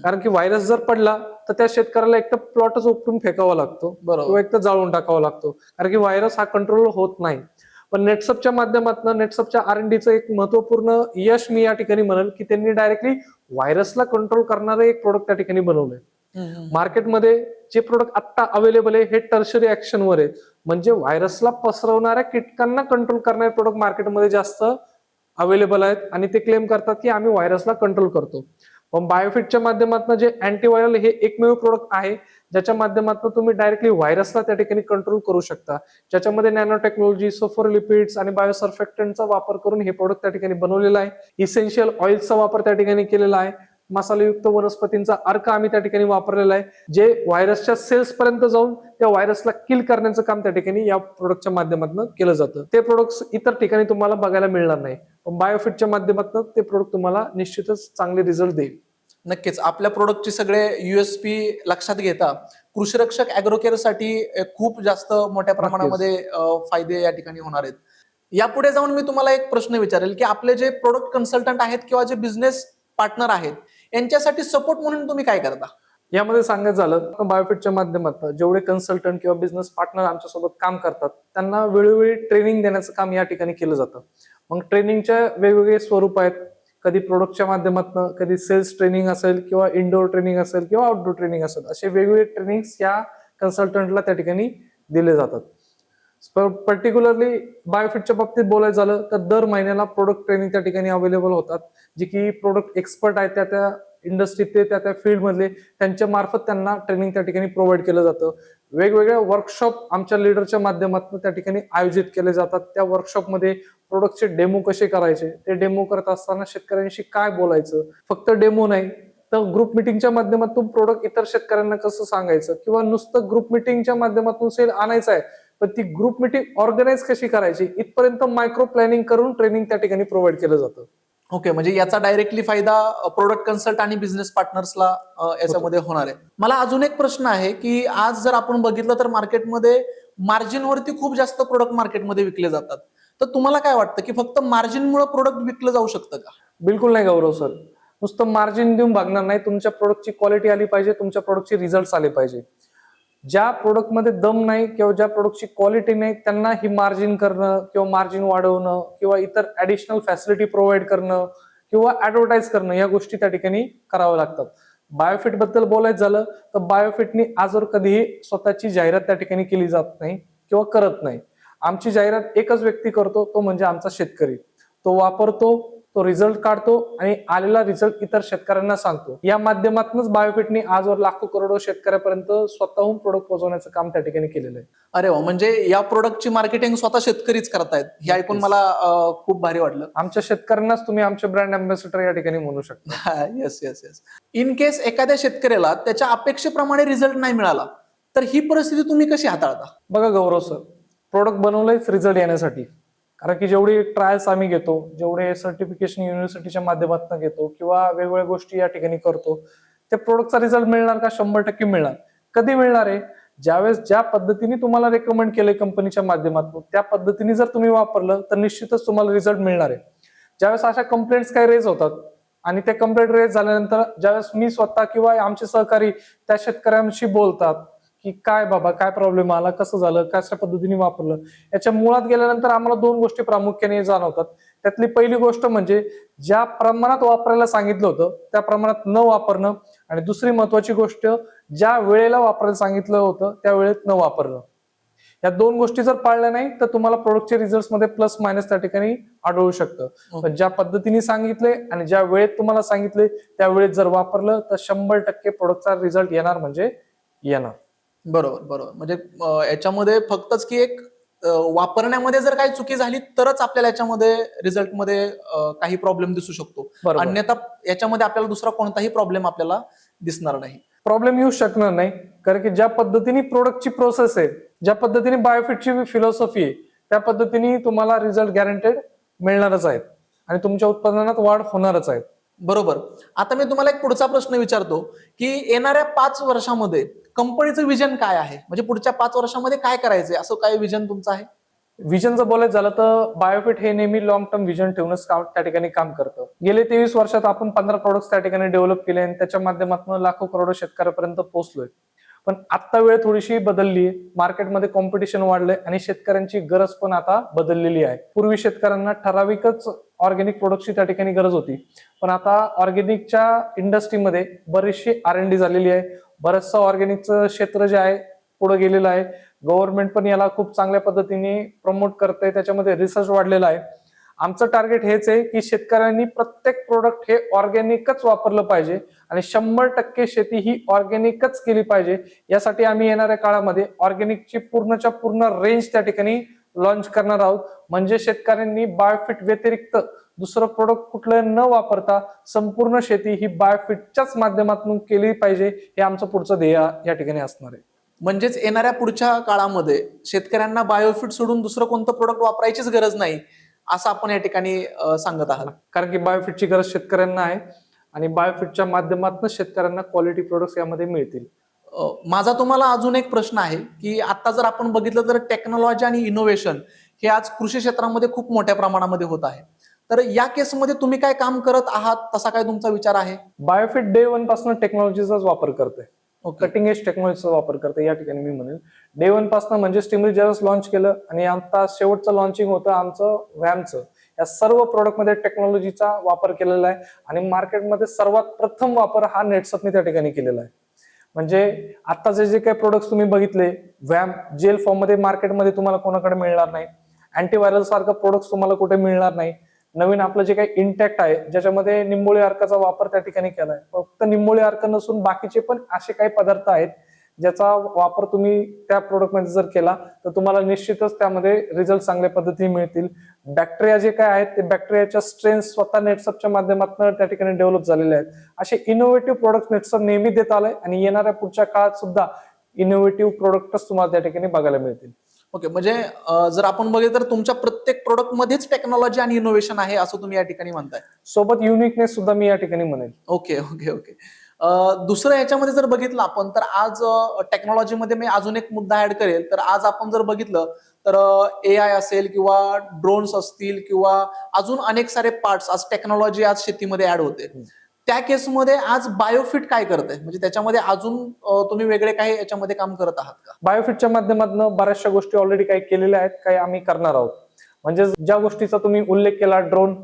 कारण की व्हायरस जर पडला तर त्या शेतकऱ्याला एक तर प्लॉटच उपटून फेकावा लागतो किंवा एक तर जाळून टाकावा लागतो कारण की व्हायरस हा कंट्रोल होत नाही. पण नेटसपच्या माध्यमातून नेटसपच्या R&Dचं एक महत्वपूर्ण यश मी या ठिकाणी म्हणेल की त्यांनी डायरेक्टली व्हायरसला कंट्रोल करणारं एक प्रोडक्ट त्या ठिकाणी बनवलंय. मार्केटमध्ये जे प्रोडक्ट आता अवेलेबल आहे हे टर्शरी ऍक्शनवर आहेत. म्हणजे व्हायरसला पसरवणाऱ्या कीटकांना कंट्रोल करणारे प्रोडक्ट मार्केटमध्ये जास्त अवेलेबल आहेत आणि ते क्लेम करतात की आम्ही व्हायरसला कंट्रोल करतो. पण बायोफिटच्या माध्यमातून जे अँटीव्हायरल हे एकमेव प्रोडक्ट आहे ज्याच्या माध्यमातून तुम्ही डायरेक्टली व्हायरसला त्या ठिकाणी कंट्रोल करू शकता. ज्याच्यामध्ये नॅनो टेक्नॉलॉजी, सल्फोरलिपिड्स आणि बायोसर्फेक्टंटचा वापर करून हे प्रोडक्ट त्या ठिकाणी बनवलेला आहे. इसेन्शियल ऑइल्सचा वापर त्या ठिकाणी केलेला आहे. मसालायुक्त वनस्पतींचा अर्क आम्ही त्या ठिकाणी वापरलेला आहे जे व्हायरसच्या सेल्स पर्यंत जाऊन त्या व्हायरसला किल करण्याचं काम त्या ठिकाणी या प्रोडक्टच्या माध्यमातून केलं जातं. ते प्रोडक्ट्स इतर ठिकाणी तुम्हाला बघायला मिळणार नाही, पण बायोफिटच्या माध्यमातून ते प्रोडक्ट तुम्हाला निश्चितच चांगले रिझल्ट देईल. नक्कीच आपल्या प्रोडक्टचे सगळे USP लक्षात घेता कृषीरक्षक ॲग्रोकेअरसाठी खूप जास्त मोठ्या प्रमाणामध्ये फायदे या ठिकाणी होणार आहेत. यापुढे जाऊन मी तुम्हाला एक प्रश्न विचारेल की आपले जे प्रोडक्ट कन्सल्टंट आहेत किंवा जे बिझनेस पार्टनर आहेत यांच्यासाठी सपोर्ट म्हणून तुम्ही काय करता? यामध्ये सांगायचं झालं तर बायोफिटच्या माध्यमातून जेवढे कन्सल्टंट किंवा बिझनेस पार्टनर आमच्यासोबत काम करतात त्यांना वेळोवेळी ट्रेनिंग देण्याचं काम या ठिकाणी केलं जातं. मग ट्रेनिंगच्या वेगवेगळे स्वरूप आहेत. कधी प्रोडक्टच्या माध्यमातून, कधी सेल्स ट्रेनिंग असेल किंवा इनडोअर ट्रेनिंग असेल किंवा आउटडोर ट्रेनिंग असेल, असे वेगवेगळे ट्रेनिंग्स या कन्सल्टंटला त्या ठिकाणी दिले जातात. पर्टिक्युलरली बायोफिटच्या बाबतीत बोलायचं झालं तर दर महिन्याला प्रोडक्ट ट्रेनिंग त्या ठिकाणी अवेलेबल होतात. जे की प्रोडक्ट एक्सपर्ट आहेत त्या इंडस्ट्रीत त्या फील्डमधले त्यांच्या मार्फत त्यांना ट्रेनिंग त्या ठिकाणी प्रोव्हाइड केलं जातं. वेगवेगळ्या वर्कशॉप आमच्या लीडरच्या माध्यमातून त्या ठिकाणी आयोजित केले जातात. त्या वर्कशॉपमध्ये प्रोडक्टचे डेमो कसे करायचे, ते डेमो करत असताना शेतकऱ्यांशी काय बोलायचं, फक्त डेमो नाही तर ग्रुप मिटिंगच्या माध्यमातून प्रोडक्ट इतर शेतकऱ्यांना कसं सांगायचं, किंवा नुसतं ग्रुप मिटिंगच्या माध्यमातून सेल आणायचं आहे पण ती ग्रुप मिटिंग ऑर्गनाईज कशी करायची इथपर्यंत मायक्रो प्लॅनिंग करून ट्रेनिंग त्या ठिकाणी प्रोव्हाइड केलं जातं. ओके, म्हणजे याचा डायरेक्टली फायदा प्रोडक्ट कन्सल्ट आणि बिझनेस पार्टनर्सला याच्यामध्ये होणार आहे. मला अजून एक प्रश्न आहे की आज जर आपण बघितलं तर मार्केटमध्ये मार्जिनवरती खूप जास्त प्रोडक्ट मार्केटमध्ये विकले जातात. तर तुम्हाला काय वाटतं की फक्त मार्जिनमुळे प्रोडक्ट विकलं जाऊ शकतं का? बिलकुल नाही गौरव सर, नुसतं मार्जिन देऊन भागणार नाही. तुमच्या प्रोडक्टची क्वालिटी आली पाहिजे, तुमच्या प्रोडक्टचे रिझल्ट आले पाहिजे. ज्या प्रोडक्टमध्ये दम नाही किंवा ज्या प्रोडक्टची क्वालिटी नाही त्यांना ही मार्जिन करणं किंवा मार्जिन वाढवणं किंवा इतर ऍडिशनल फॅसिलिटी प्रोव्हाइड करणं किंवा ऍडव्हर्टाईज करणं या गोष्टी त्या ठिकाणी कराव्या लागतात. बायोफिट बद्दल बोलायचं झालं तर बायोफिटनी आजवर कधीही स्वतःची जाहिरात त्या ठिकाणी केली जात नाही किंवा करत नाही. आमची जाहिरात एकच व्यक्ती करतो, तो म्हणजे आमचा शेतकरी. तो वापरतो, तो रिझल्ट काढतो आणि आलेला रिझल्ट इतर शेतकऱ्यांना सांगतो. या माध्यमातूनच बायोफिटनी आजवर लाखो करोडो शेतकऱ्यापर्यंत स्वतःहून प्रोडक्ट पोहोचवण्याचं काम त्या ठिकाणी केलेलं आहे. अरे वा, म्हणजे या प्रोडक्टची मार्केटिंग स्वतः शेतकरीच करतायत, हे ऐकून मला खूप भारी वाटलं. आमच्या शेतकऱ्यांनाच तुम्ही आमचे ब्रँड अँबॅसेडर या ठिकाणी म्हणू शकता. Yes yes yes. In case एखाद्या शेतकऱ्याला त्याच्या अपेक्षेप्रमाणे रिझल्ट नाही मिळाला तर ही परिस्थिती तुम्ही कशी हाताळता? बघा गौरव सर, प्रोडक्ट बनवलंयच रिझल्ट येण्यासाठी. कारण की जेवढी ट्रायल्स आम्ही घेतो, जेवढे सर्टिफिकेशन युनिव्हर्सिटीच्या माध्यमातून घेतो किंवा वेगवेगळ्या गोष्टी या ठिकाणी करतो, त्या प्रोडक्टचा रिझल्ट मिळणार का? 100% मिळणार. कधी मिळणार आहे? ज्यावेळेस ज्या पद्धतीने तुम्हाला रेकमेंड केलंय कंपनीच्या माध्यमातून त्या पद्धतीने जर तुम्ही वापरलं तर निश्चितच तुम्हाला रिझल्ट मिळणार आहे. ज्यावेळेस अशा कंप्लेंट्स काही रेज होतात आणि त्या कंप्लेंट रेज झाल्यानंतर ज्यावेळेस मी स्वतः किंवा आमचे सहकारी त्या शेतकऱ्यांशी बोलतात की काय बाबा, काय प्रॉब्लेम आला, कसं झालं, कशा पद्धतीने वापरलं, याच्या मुळात गेल्यानंतर आम्हाला 2 गोष्टी प्रामुख्याने जाणवतात. त्यातली पहिली गोष्ट म्हणजे ज्या प्रमाणात वापरायला सांगितलं होतं त्या प्रमाणात न वापरणं, आणि दुसरी महत्वाची गोष्ट ज्या वेळेला वापरायला सांगितलं होतं त्या वेळेत न वापरणं. या 2 गोष्टी जर पाळल्या नाही तर तुम्हाला प्रोडक्टचे रिझल्ट मध्ये प्लस मायनस त्या ठिकाणी आढळू शकतं. पण ज्या पद्धतीने सांगितले आणि ज्या वेळेत तुम्हाला सांगितले त्या वेळेत जर वापरलं तर 100% प्रोडक्टचा रिझल्ट येणार म्हणजे येणार. बरोबर बरोबर. म्हणजे याच्यामध्ये फक्तच की एक वापरण्यामध्ये जर काही चुकी झाली तरच आपल्याला याच्यामध्ये रिझल्टमध्ये काही प्रॉब्लेम दिसू शकतो. बरोबर. अन्यथा याच्यामध्ये आपल्याला दुसरा कोणताही प्रॉब्लेम आपल्याला दिसणार नाही. प्रॉब्लेम येऊ शकणार नाही, कारण की ज्या पद्धतीने प्रोडक्टची प्रोसेस आहे, ज्या पद्धतीने बायोफिटची फिलॉसॉफी आहे त्या पद्धतीने तुम्हाला रिझल्ट गॅरंटेड मिळणारच आहेत आणि तुमच्या उत्पादनात वाढ होणारच आहे. बरोबर. आता मी तुम्हाला एक पुढचा प्रश्न विचारतो की येणाऱ्या 5 वर्षामध्ये कंपनीचं विजन काय आहे? म्हणजे पुढच्या 5 वर्षामध्ये काय करायचंय, असं काय विजन तुमचं आहे? विजनचं बोलायचं झालं तर बायोफिट हे नेहमी लॉंग टर्म विजन ठेवूनच त्या ठिकाणी काम करतं. गेले 23 वर्षात आपण 15 प्रोडक्ट्स त्या ठिकाणी डेव्हलप केले आणि त्याच्या माध्यमातून लाखो करोडो शेतकऱ्यापर्यंत पोहोचलोय. पण आता वेळ थोडीशी बदलली, मार्केटमध्ये कॉम्पिटिशन वाढलंय आणि शेतकऱ्यांची गरज पण आता बदललेली आहे. पूर्वी शेतकऱ्यांना ठराविकच ऑर्गॅनिक प्रोडक्टची त्या ठिकाणी गरज होती, पण आता ऑर्गॅनिकच्या इंडस्ट्रीमध्ये बरीचशी R&D झालेली आहे. बरंचसं ऑर्गॅनिकचं क्षेत्र जे आहे पुढे गेलेलं आहे. गव्हर्नमेंट पण याला खूप चांगल्या पद्धतीने प्रमोट करते, त्याच्यामध्ये रिसर्च वाढलेला आहे. आमचं टार्गेट हेच आहे की शेतकऱ्यांनी प्रत्येक प्रोडक्ट हे ऑर्गॅनिकच वापरलं पाहिजे आणि 100% शेती ही ऑर्गॅनिकच केली पाहिजे. यासाठी आम्ही येणाऱ्या काळामध्ये ऑर्गॅनिकची पूर्णच्या पूर्ण रेंज त्या ठिकाणी लॉन्च करणार आहोत. म्हणजे शेतकऱ्यांनी बायोफिट व्यतिरिक्त दुसरं प्रोडक्ट कुठलं न वापरता संपूर्ण शेती ही बायोफिटच्याच माध्यमातून केली पाहिजे, हे आमचं पुढचं ध्येय या ठिकाणी असणार आहे. म्हणजेच येणाऱ्या पुढच्या काळामध्ये शेतकऱ्यांना बायोफिट सोडून दुसरं कोणतं प्रोडक्ट वापरायचीच गरज नाही असं आपण या ठिकाणी सांगत आहात. कारण की बायोफिटची गरज शेतकऱ्यांना आहे आणि बायोफिटच्या माध्यमातून शेतकऱ्यांना क्वालिटी प्रोडक्ट्स यामध्ये मिळतील. माझा तुम्हाला अजून एक प्रश्न आहे की आता जर आपण बघितलं तर टेक्नॉलॉजी आणि इनोव्हेशन हे आज कृषी क्षेत्रामध्ये खूप मोठ्या प्रमाणामध्ये होत आहे. तर या केसमध्ये तुम्ही काय काम करत आहात, तसा काय तुमचा विचार आहे? बायोफिट डे वन पासून टेक्नॉलॉजीचाच वापर करते, ओके. कटिंग एज टेक्नॉलॉजीचा वापर करते या ठिकाणी मी म्हणेल. डे वन पासून म्हणजे स्टिमरी ज्यावेळेस लॉन्च केलं आणि आता शेवटचं लॉन्चिंग होतं आमचं व्हॅमचं, या सर्व प्रोडक्टमध्ये टेक्नॉलॉजीचा वापर केलेला आहे आणि मार्केटमध्ये सर्वात प्रथम वापर हा नेटसपने त्या ठिकाणी केलेला आहे. म्हणजे आता जे काही प्रोडक्ट तुम्ही बघितले व्हॅम जेल फॉर्म मध्ये मार्केटमध्ये तुम्हाला कोणाकडे मिळणार नाही, अँटीव्हायरल सारखं प्रोडक्ट तुम्हाला कुठे मिळणार नाही. नवीन आपलं जे काही इंटॅक्ट आहे ज्याच्यामध्ये निंबोळी अर्काचा वापर त्या ठिकाणी केलाय. फक्त निंबोळी अर्क नसून बाकीचे पण असे काही पदार्थ आहेत ज्याचा वापर तुम्ही त्या प्रोडक्टमध्ये जर केला तर तुम्हाला निश्चितच त्यामध्ये रिझल्ट चांगल्या पद्धतीने मिळतील. बॅक्टेरिया जे काय आहेत ते बॅक्टेरियाच्या स्ट्रेन्थ स्वतः नेटसपच्या माध्यमातून त्या ठिकाणी डेव्हलप झालेले आहेत. असे इनोव्हेटिव्ह प्रोडक्ट नेटसप नेहमी देत आलंय आणि येणाऱ्या पुढच्या काळात सुद्धा इनोव्हेटिव्ह प्रोडक्टच तुम्हाला त्या ठिकाणी बघायला मिळतील. ओके, म्हणजे जर आपण बघितलं तर तुमच्या प्रत्येक प्रोडक्ट मध्येच टेक्नॉलॉजी आणि इनोव्हेशन आहे असं तुम्ही या ठिकाणी म्हणताय. सोबत युनिकनेस सुद्धा मी या ठिकाणी म्हणेल. Okay okay okay. दुसरं याच्यामध्ये जर बघितलं आपण तर आज टेक्नॉलॉजीमध्ये मी अजून एक मुद्दा ऍड करेल. तर आज आपण जर बघितलं तर AI असेल किंवा ड्रोन्स असतील किंवा अजून अनेक सारे पार्ट्स आज टेक्नॉलॉजी आज शेतीमध्ये ऍड होते. त्या केसमध्ये आज बायोफिट काय करत आहे, म्हणजे त्याच्यामध्ये अजून तुम्ही वेगळे काही याच्यामध्ये काम करत आहात का? बायोफिटच्या माध्यमातून बऱ्याचशा गोष्टी ऑलरेडी काही केलेल्या आहेत, काही आम्ही करणार आहोत. म्हणजे ज्या गोष्टीचा तुम्ही उल्लेख केला ड्रोन,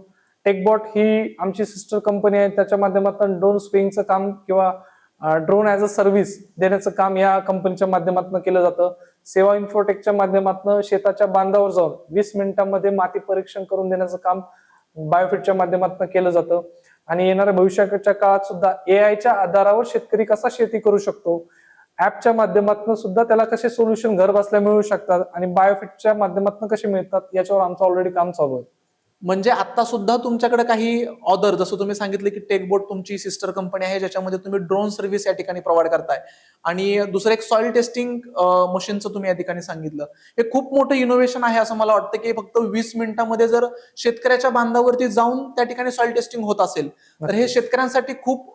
टेकबॉट ही आमची सिस्टर कंपनी आहे, त्याच्या माध्यमातून ड्रोन स्प्रेइंगचं काम किंवा ड्रोन ॲज अ सर्व्हिस देण्याचं काम या कंपनीच्या माध्यमातून केलं जातं. सेवा इन्फोटेकच्या माध्यमातून शेताच्या बांधावर जाऊन 20 मिनिटांमध्ये माती परीक्षण करून देण्याचं काम बायोफिटच्या माध्यमातून केलं जातं. आणि येणाऱ्या भविष्याच्या काळात सुद्धा AIच्या आधारावर शेतकरी कसा शेती करू शकतो, ऍपच्या माध्यमातून सुद्धा त्याला कसे सोल्युशन घर बसल्या मिळू शकतात आणि बायोफिटच्या माध्यमातून कसे मिळतात याच्यावर आमचं ऑलरेडी काम चालू आहे. म्हणजे आता सुद्धा तुमच्याकडे काही ऑदर, जसं तुम्ही सांगितलं की टेकबोट तुमची सिस्टर कंपनी आहे ज्याच्यामध्ये तुम्ही ड्रोन सर्व्हिस या ठिकाणी प्रोव्हाइड करताय आणि दुसरं एक सॉइल टेस्टिंग मशीनचं तुम्ही या ठिकाणी सांगितलं. हे खूप मोठं इनोव्हेशन आहे असं मला वाटतं की फक्त 20 मिनिटांमध्ये जर शेतकऱ्याच्या बांधावरती जाऊन त्या ठिकाणी सॉइल टेस्टिंग होत असेल तर हे शेतकऱ्यांसाठी खूप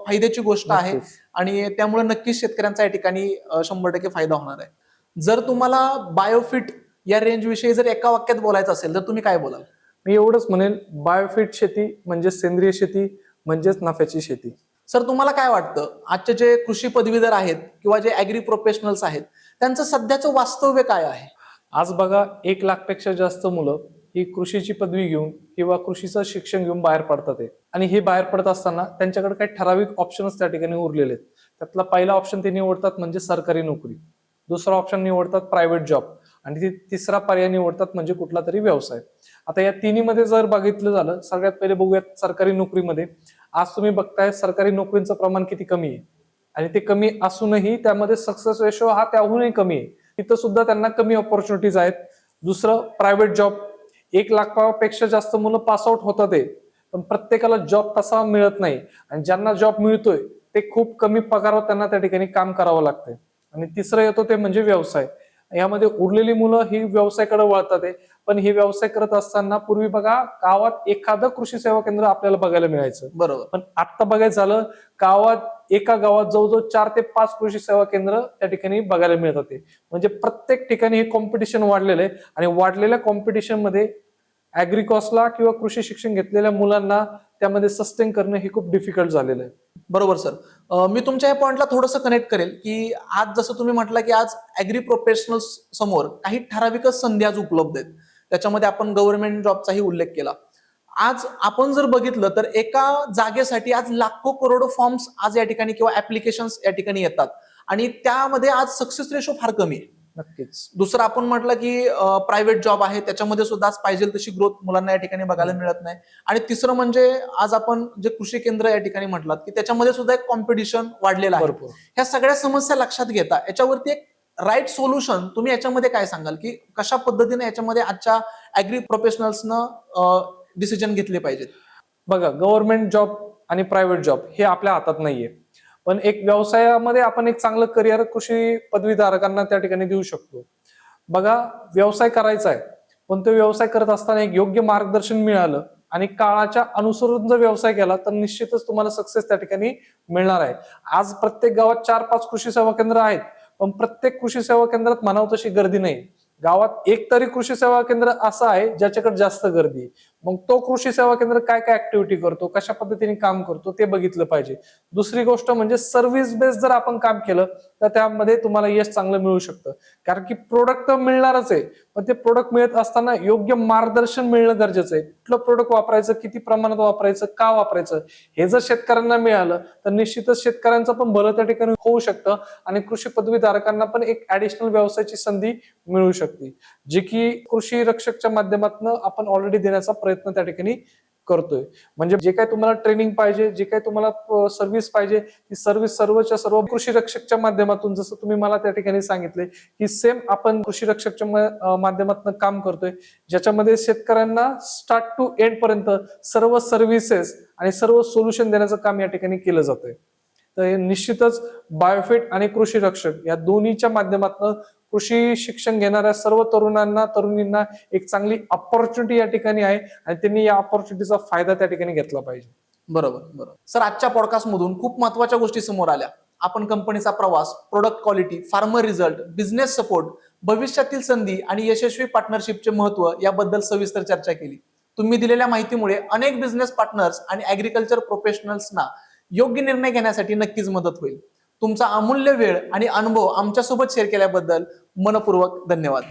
फायद्याची गोष्ट आहे आणि त्यामुळे नक्कीच शेतकऱ्यांचा या ठिकाणी 100% फायदा होणार आहे. जर तुम्हाला बायोफिट या रेंज विषयी जर एका वाक्यात बोलायचं असेल तर तुम्ही काय बोलाल? मी एवढंच म्हणेन, बायोफिट शेती म्हणजे सेंद्रिय शेती म्हणजेच नफ्याची शेती. सर, तुम्हाला काय वाटतं आजचे जे कृषी पदवीधर आहेत किंवा जे ऍग्री प्रोफेशनल्स आहेत त्यांचं सध्याचं वास्तव्य काय आहे? आज बघा 1 लाखपेक्षा जास्त मुलं ही कृषीची पदवी घेऊन किंवा कृषीचं शिक्षण घेऊन बाहेर पडतात आहे. आणि हे बाहेर पडत असताना त्यांच्याकडे काही ठराविक ऑप्शन्स त्या ठिकाणी उरलेले आहेत. त्यातला पहिला ऑप्शन ते निवडतात म्हणजे सरकारी नोकरी, दुसरा ऑप्शन निवडतात प्रायव्हेट जॉब आणि तिसरा पर्याय निवडतात म्हणजे कुठला तरी व्यवसाय. आता या तिन्हीमध्ये जर बघितलं झालं, सगळ्यात पहिले बघूयात सरकारी नोकरीमध्ये. आज तुम्ही बघताय सरकारी नोकरीचं प्रमाण किती कमी आहे आणि ते कमी असूनही त्यामध्ये सक्सेस रेशो हा त्याहूनही कमी आहे. तिथं सुद्धा त्यांना कमी ऑपॉर्च्युनिटीज आहेत. दुसरं प्रायव्हेट जॉब, 1 लाखापेक्षा जास्त मुलं पास आउट होतात आहे पण प्रत्येकाला जॉब तसा मिळत नाही आणि ज्यांना जॉब मिळतोय ते खूप कमी पगारावर त्यांना त्या ठिकाणी काम करावं लागतंय. आणि तिसरं येतो ते म्हणजे व्यवसाय. यामध्ये उरलेली मुलं ही व्यवसायाकडे वळतात आहे, पण हे व्यवसाय करत असताना पूर्वी बघा गावात एखादं कृषी सेवा केंद्र आपल्याला बघायला मिळायचं. बरोबर. पण आता बघायचं झालं एका गावात जवळजवर 4 ते 5 कृषी सेवा केंद्र त्या ठिकाणी बघायला मिळतात आहे. म्हणजे प्रत्येक ठिकाणी हे कॉम्पिटिशन वाढलेलं आहे आणि वाढलेल्या कॉम्पिटिशन मध्ये ऍग्रिकॉसला किंवा कृषी शिक्षण घेतलेल्या मुलांना त्यामध्ये सस्टेन करणं हे खूप डिफिकल्ट झालेलं आहे. बरोबर सर. मी तुमच्या या पॉइंटला थोडंसं कनेक्ट करेल की आज जसं तुम्ही म्हटलं की आज ऍग्री प्रोफेशनल्स समोर काही ठराविकच संधी आज उपलब्ध आहेत. त्याच्यामध्ये आपण गव्हर्नमेंट जॉबचाही उल्लेख केला. आज आपण जर बघितलं तर एका जागेसाठी आज लाखो करोडो फॉर्म्स आज या ठिकाणी किंवा ऍप्लिकेशन्स या ठिकाणी येतात आणि त्यामध्ये आज सक्सेस रेशो फार कमी आहे. नक्कीच. दुसरं आपण म्हटलं की प्रायव्हेट जॉब आहे त्याच्यामध्ये सुद्धा आज पाहिजे तशी ग्रोथ मुलांना या ठिकाणी बघायला मिळत नाही. आणि तिसरं म्हणजे आज आपण जे कृषी केंद्र या ठिकाणी म्हटलात की त्याच्यामध्ये सुद्धा एक कॉम्पिटिशन वाढलेलं आहे. ह्या सगळ्या समस्या लक्षात घेता याच्यावरती एक राईट सोल्युशन तुम्ही याच्यामध्ये काय सांगाल की कशा पद्धतीने याच्यामध्ये आजच्या ऍग्री प्रोफेशनल्सनं डिसिजन घेतले पाहिजेत? बघा, गव्हर्नमेंट जॉब आणि प्रायव्हेट जॉब हे आपल्या हातात नाहीये, पण एक व्यवसायामध्ये आपण एक चांगलं करिअर कृषी पदवीधारकांना त्या ठिकाणी देऊ शकतो. बघा, व्यवसाय करायचा आहे पण तो व्यवसाय करत असताना एक योग्य मार्गदर्शन मिळालं आणि काळाच्या अनुसरून जर व्यवसाय केला तर निश्चितच तुम्हाला सक्सेस त्या ठिकाणी मिळणार आहे. आज प्रत्येक गावात 4-5 कृषी सेवा केंद्र आहेत, पण प्रत्येक कृषी सेवा केंद्रात म्हणावं तशी गर्दी नाही. गावात एक तरी कृषी सेवा केंद्र असं आहे ज्याच्याकडे जास्त गर्दी आहे. मग तो कृषी सेवा केंद्र काय काय ऍक्टिव्हिटी करतो, कशा पद्धतीने काम करतो ते बघितलं पाहिजे. दुसरी गोष्ट म्हणजे सर्व्हिस बेस जर आपण काम केलं तर त्यामध्ये तुम्हाला यश चांगलं मिळू शकतं. कारण की प्रोडक्ट तर मिळणारच आहे, पण ते प्रोडक्ट मिळत असताना योग्य मार्गदर्शन मिळणं गरजेचं आहे. कुठलं प्रोडक्ट वापरायचं, किती प्रमाणात वापरायचं, का वापरायचं, हे जर शेतकऱ्यांना मिळालं तर निश्चितच शेतकऱ्यांचं पण भलं त्या ठिकाणी होऊ शकतं आणि कृषी पदवीधारकांना पण एक ऍडिशनल व्यवसायाची संधी मिळू शकते, जी की कृषी रक्षकच्या माध्यमातून आपण ऑलरेडी देण्याचा प्रयत्न त्या ठिकाणी करतोय. म्हणजे जे काय तुम्हाला ट्रेनिंग पाहिजे, जे काय तुम्हाला सर्व्हिस पाहिजे, ती सर्व्हिस सर्वच्या सर्व कृषी रक्षकच्या माध्यमातून, जसं तुम्ही मला त्या ठिकाणी सांगितले की सेम आपण कृषी रक्षकच्या माध्यमातून काम करतोय, ज्याच्यामध्ये शेतकऱ्यांना स्टार्ट टू एंड पर्यंत सर्व सर्व्हिसेस आणि सर्व सोल्युशन देण्याचं काम या ठिकाणी केलं जातंय. तर निश्चितच बायोफिट आणि कृषी रक्षक या दोन्हीच्या माध्यमातून कृषी शिक्षण घेणाऱ्या सर्व तरुणींना एक चांगली ऑपॉर्च्युनिटी या ठिकाणी आहे आणि त्यांनी या ऑपॉर्च्युनिटीचा फायदा त्या ठिकाणी घेतला पाहिजे. बरोबर. सर, आजच्या पॉडकास्ट मधून खूप महत्वाच्या गोष्टी समोर आल्या. आपण कंपनीचा प्रवास, product quality, farmer result, business support, भविष्यातील संधी आणि यशस्वी पार्टनरशिपचे महत्व याबद्दल सविस्तर चर्चा केली. तुम्ही दिलेल्या माहितीमुळे अनेक बिझनेस पार्टनर्स आणि ऍग्रिकल्चर प्रोफेशनल्सना योग्य निर्णय घेण्यासाठी नक्कीच मदत होईल. तुमचा अमूल्य वेळ आणि अनुभव आमच्यासोबत शेअर केल्याबद्दल मनपूर्वक धन्यवाद.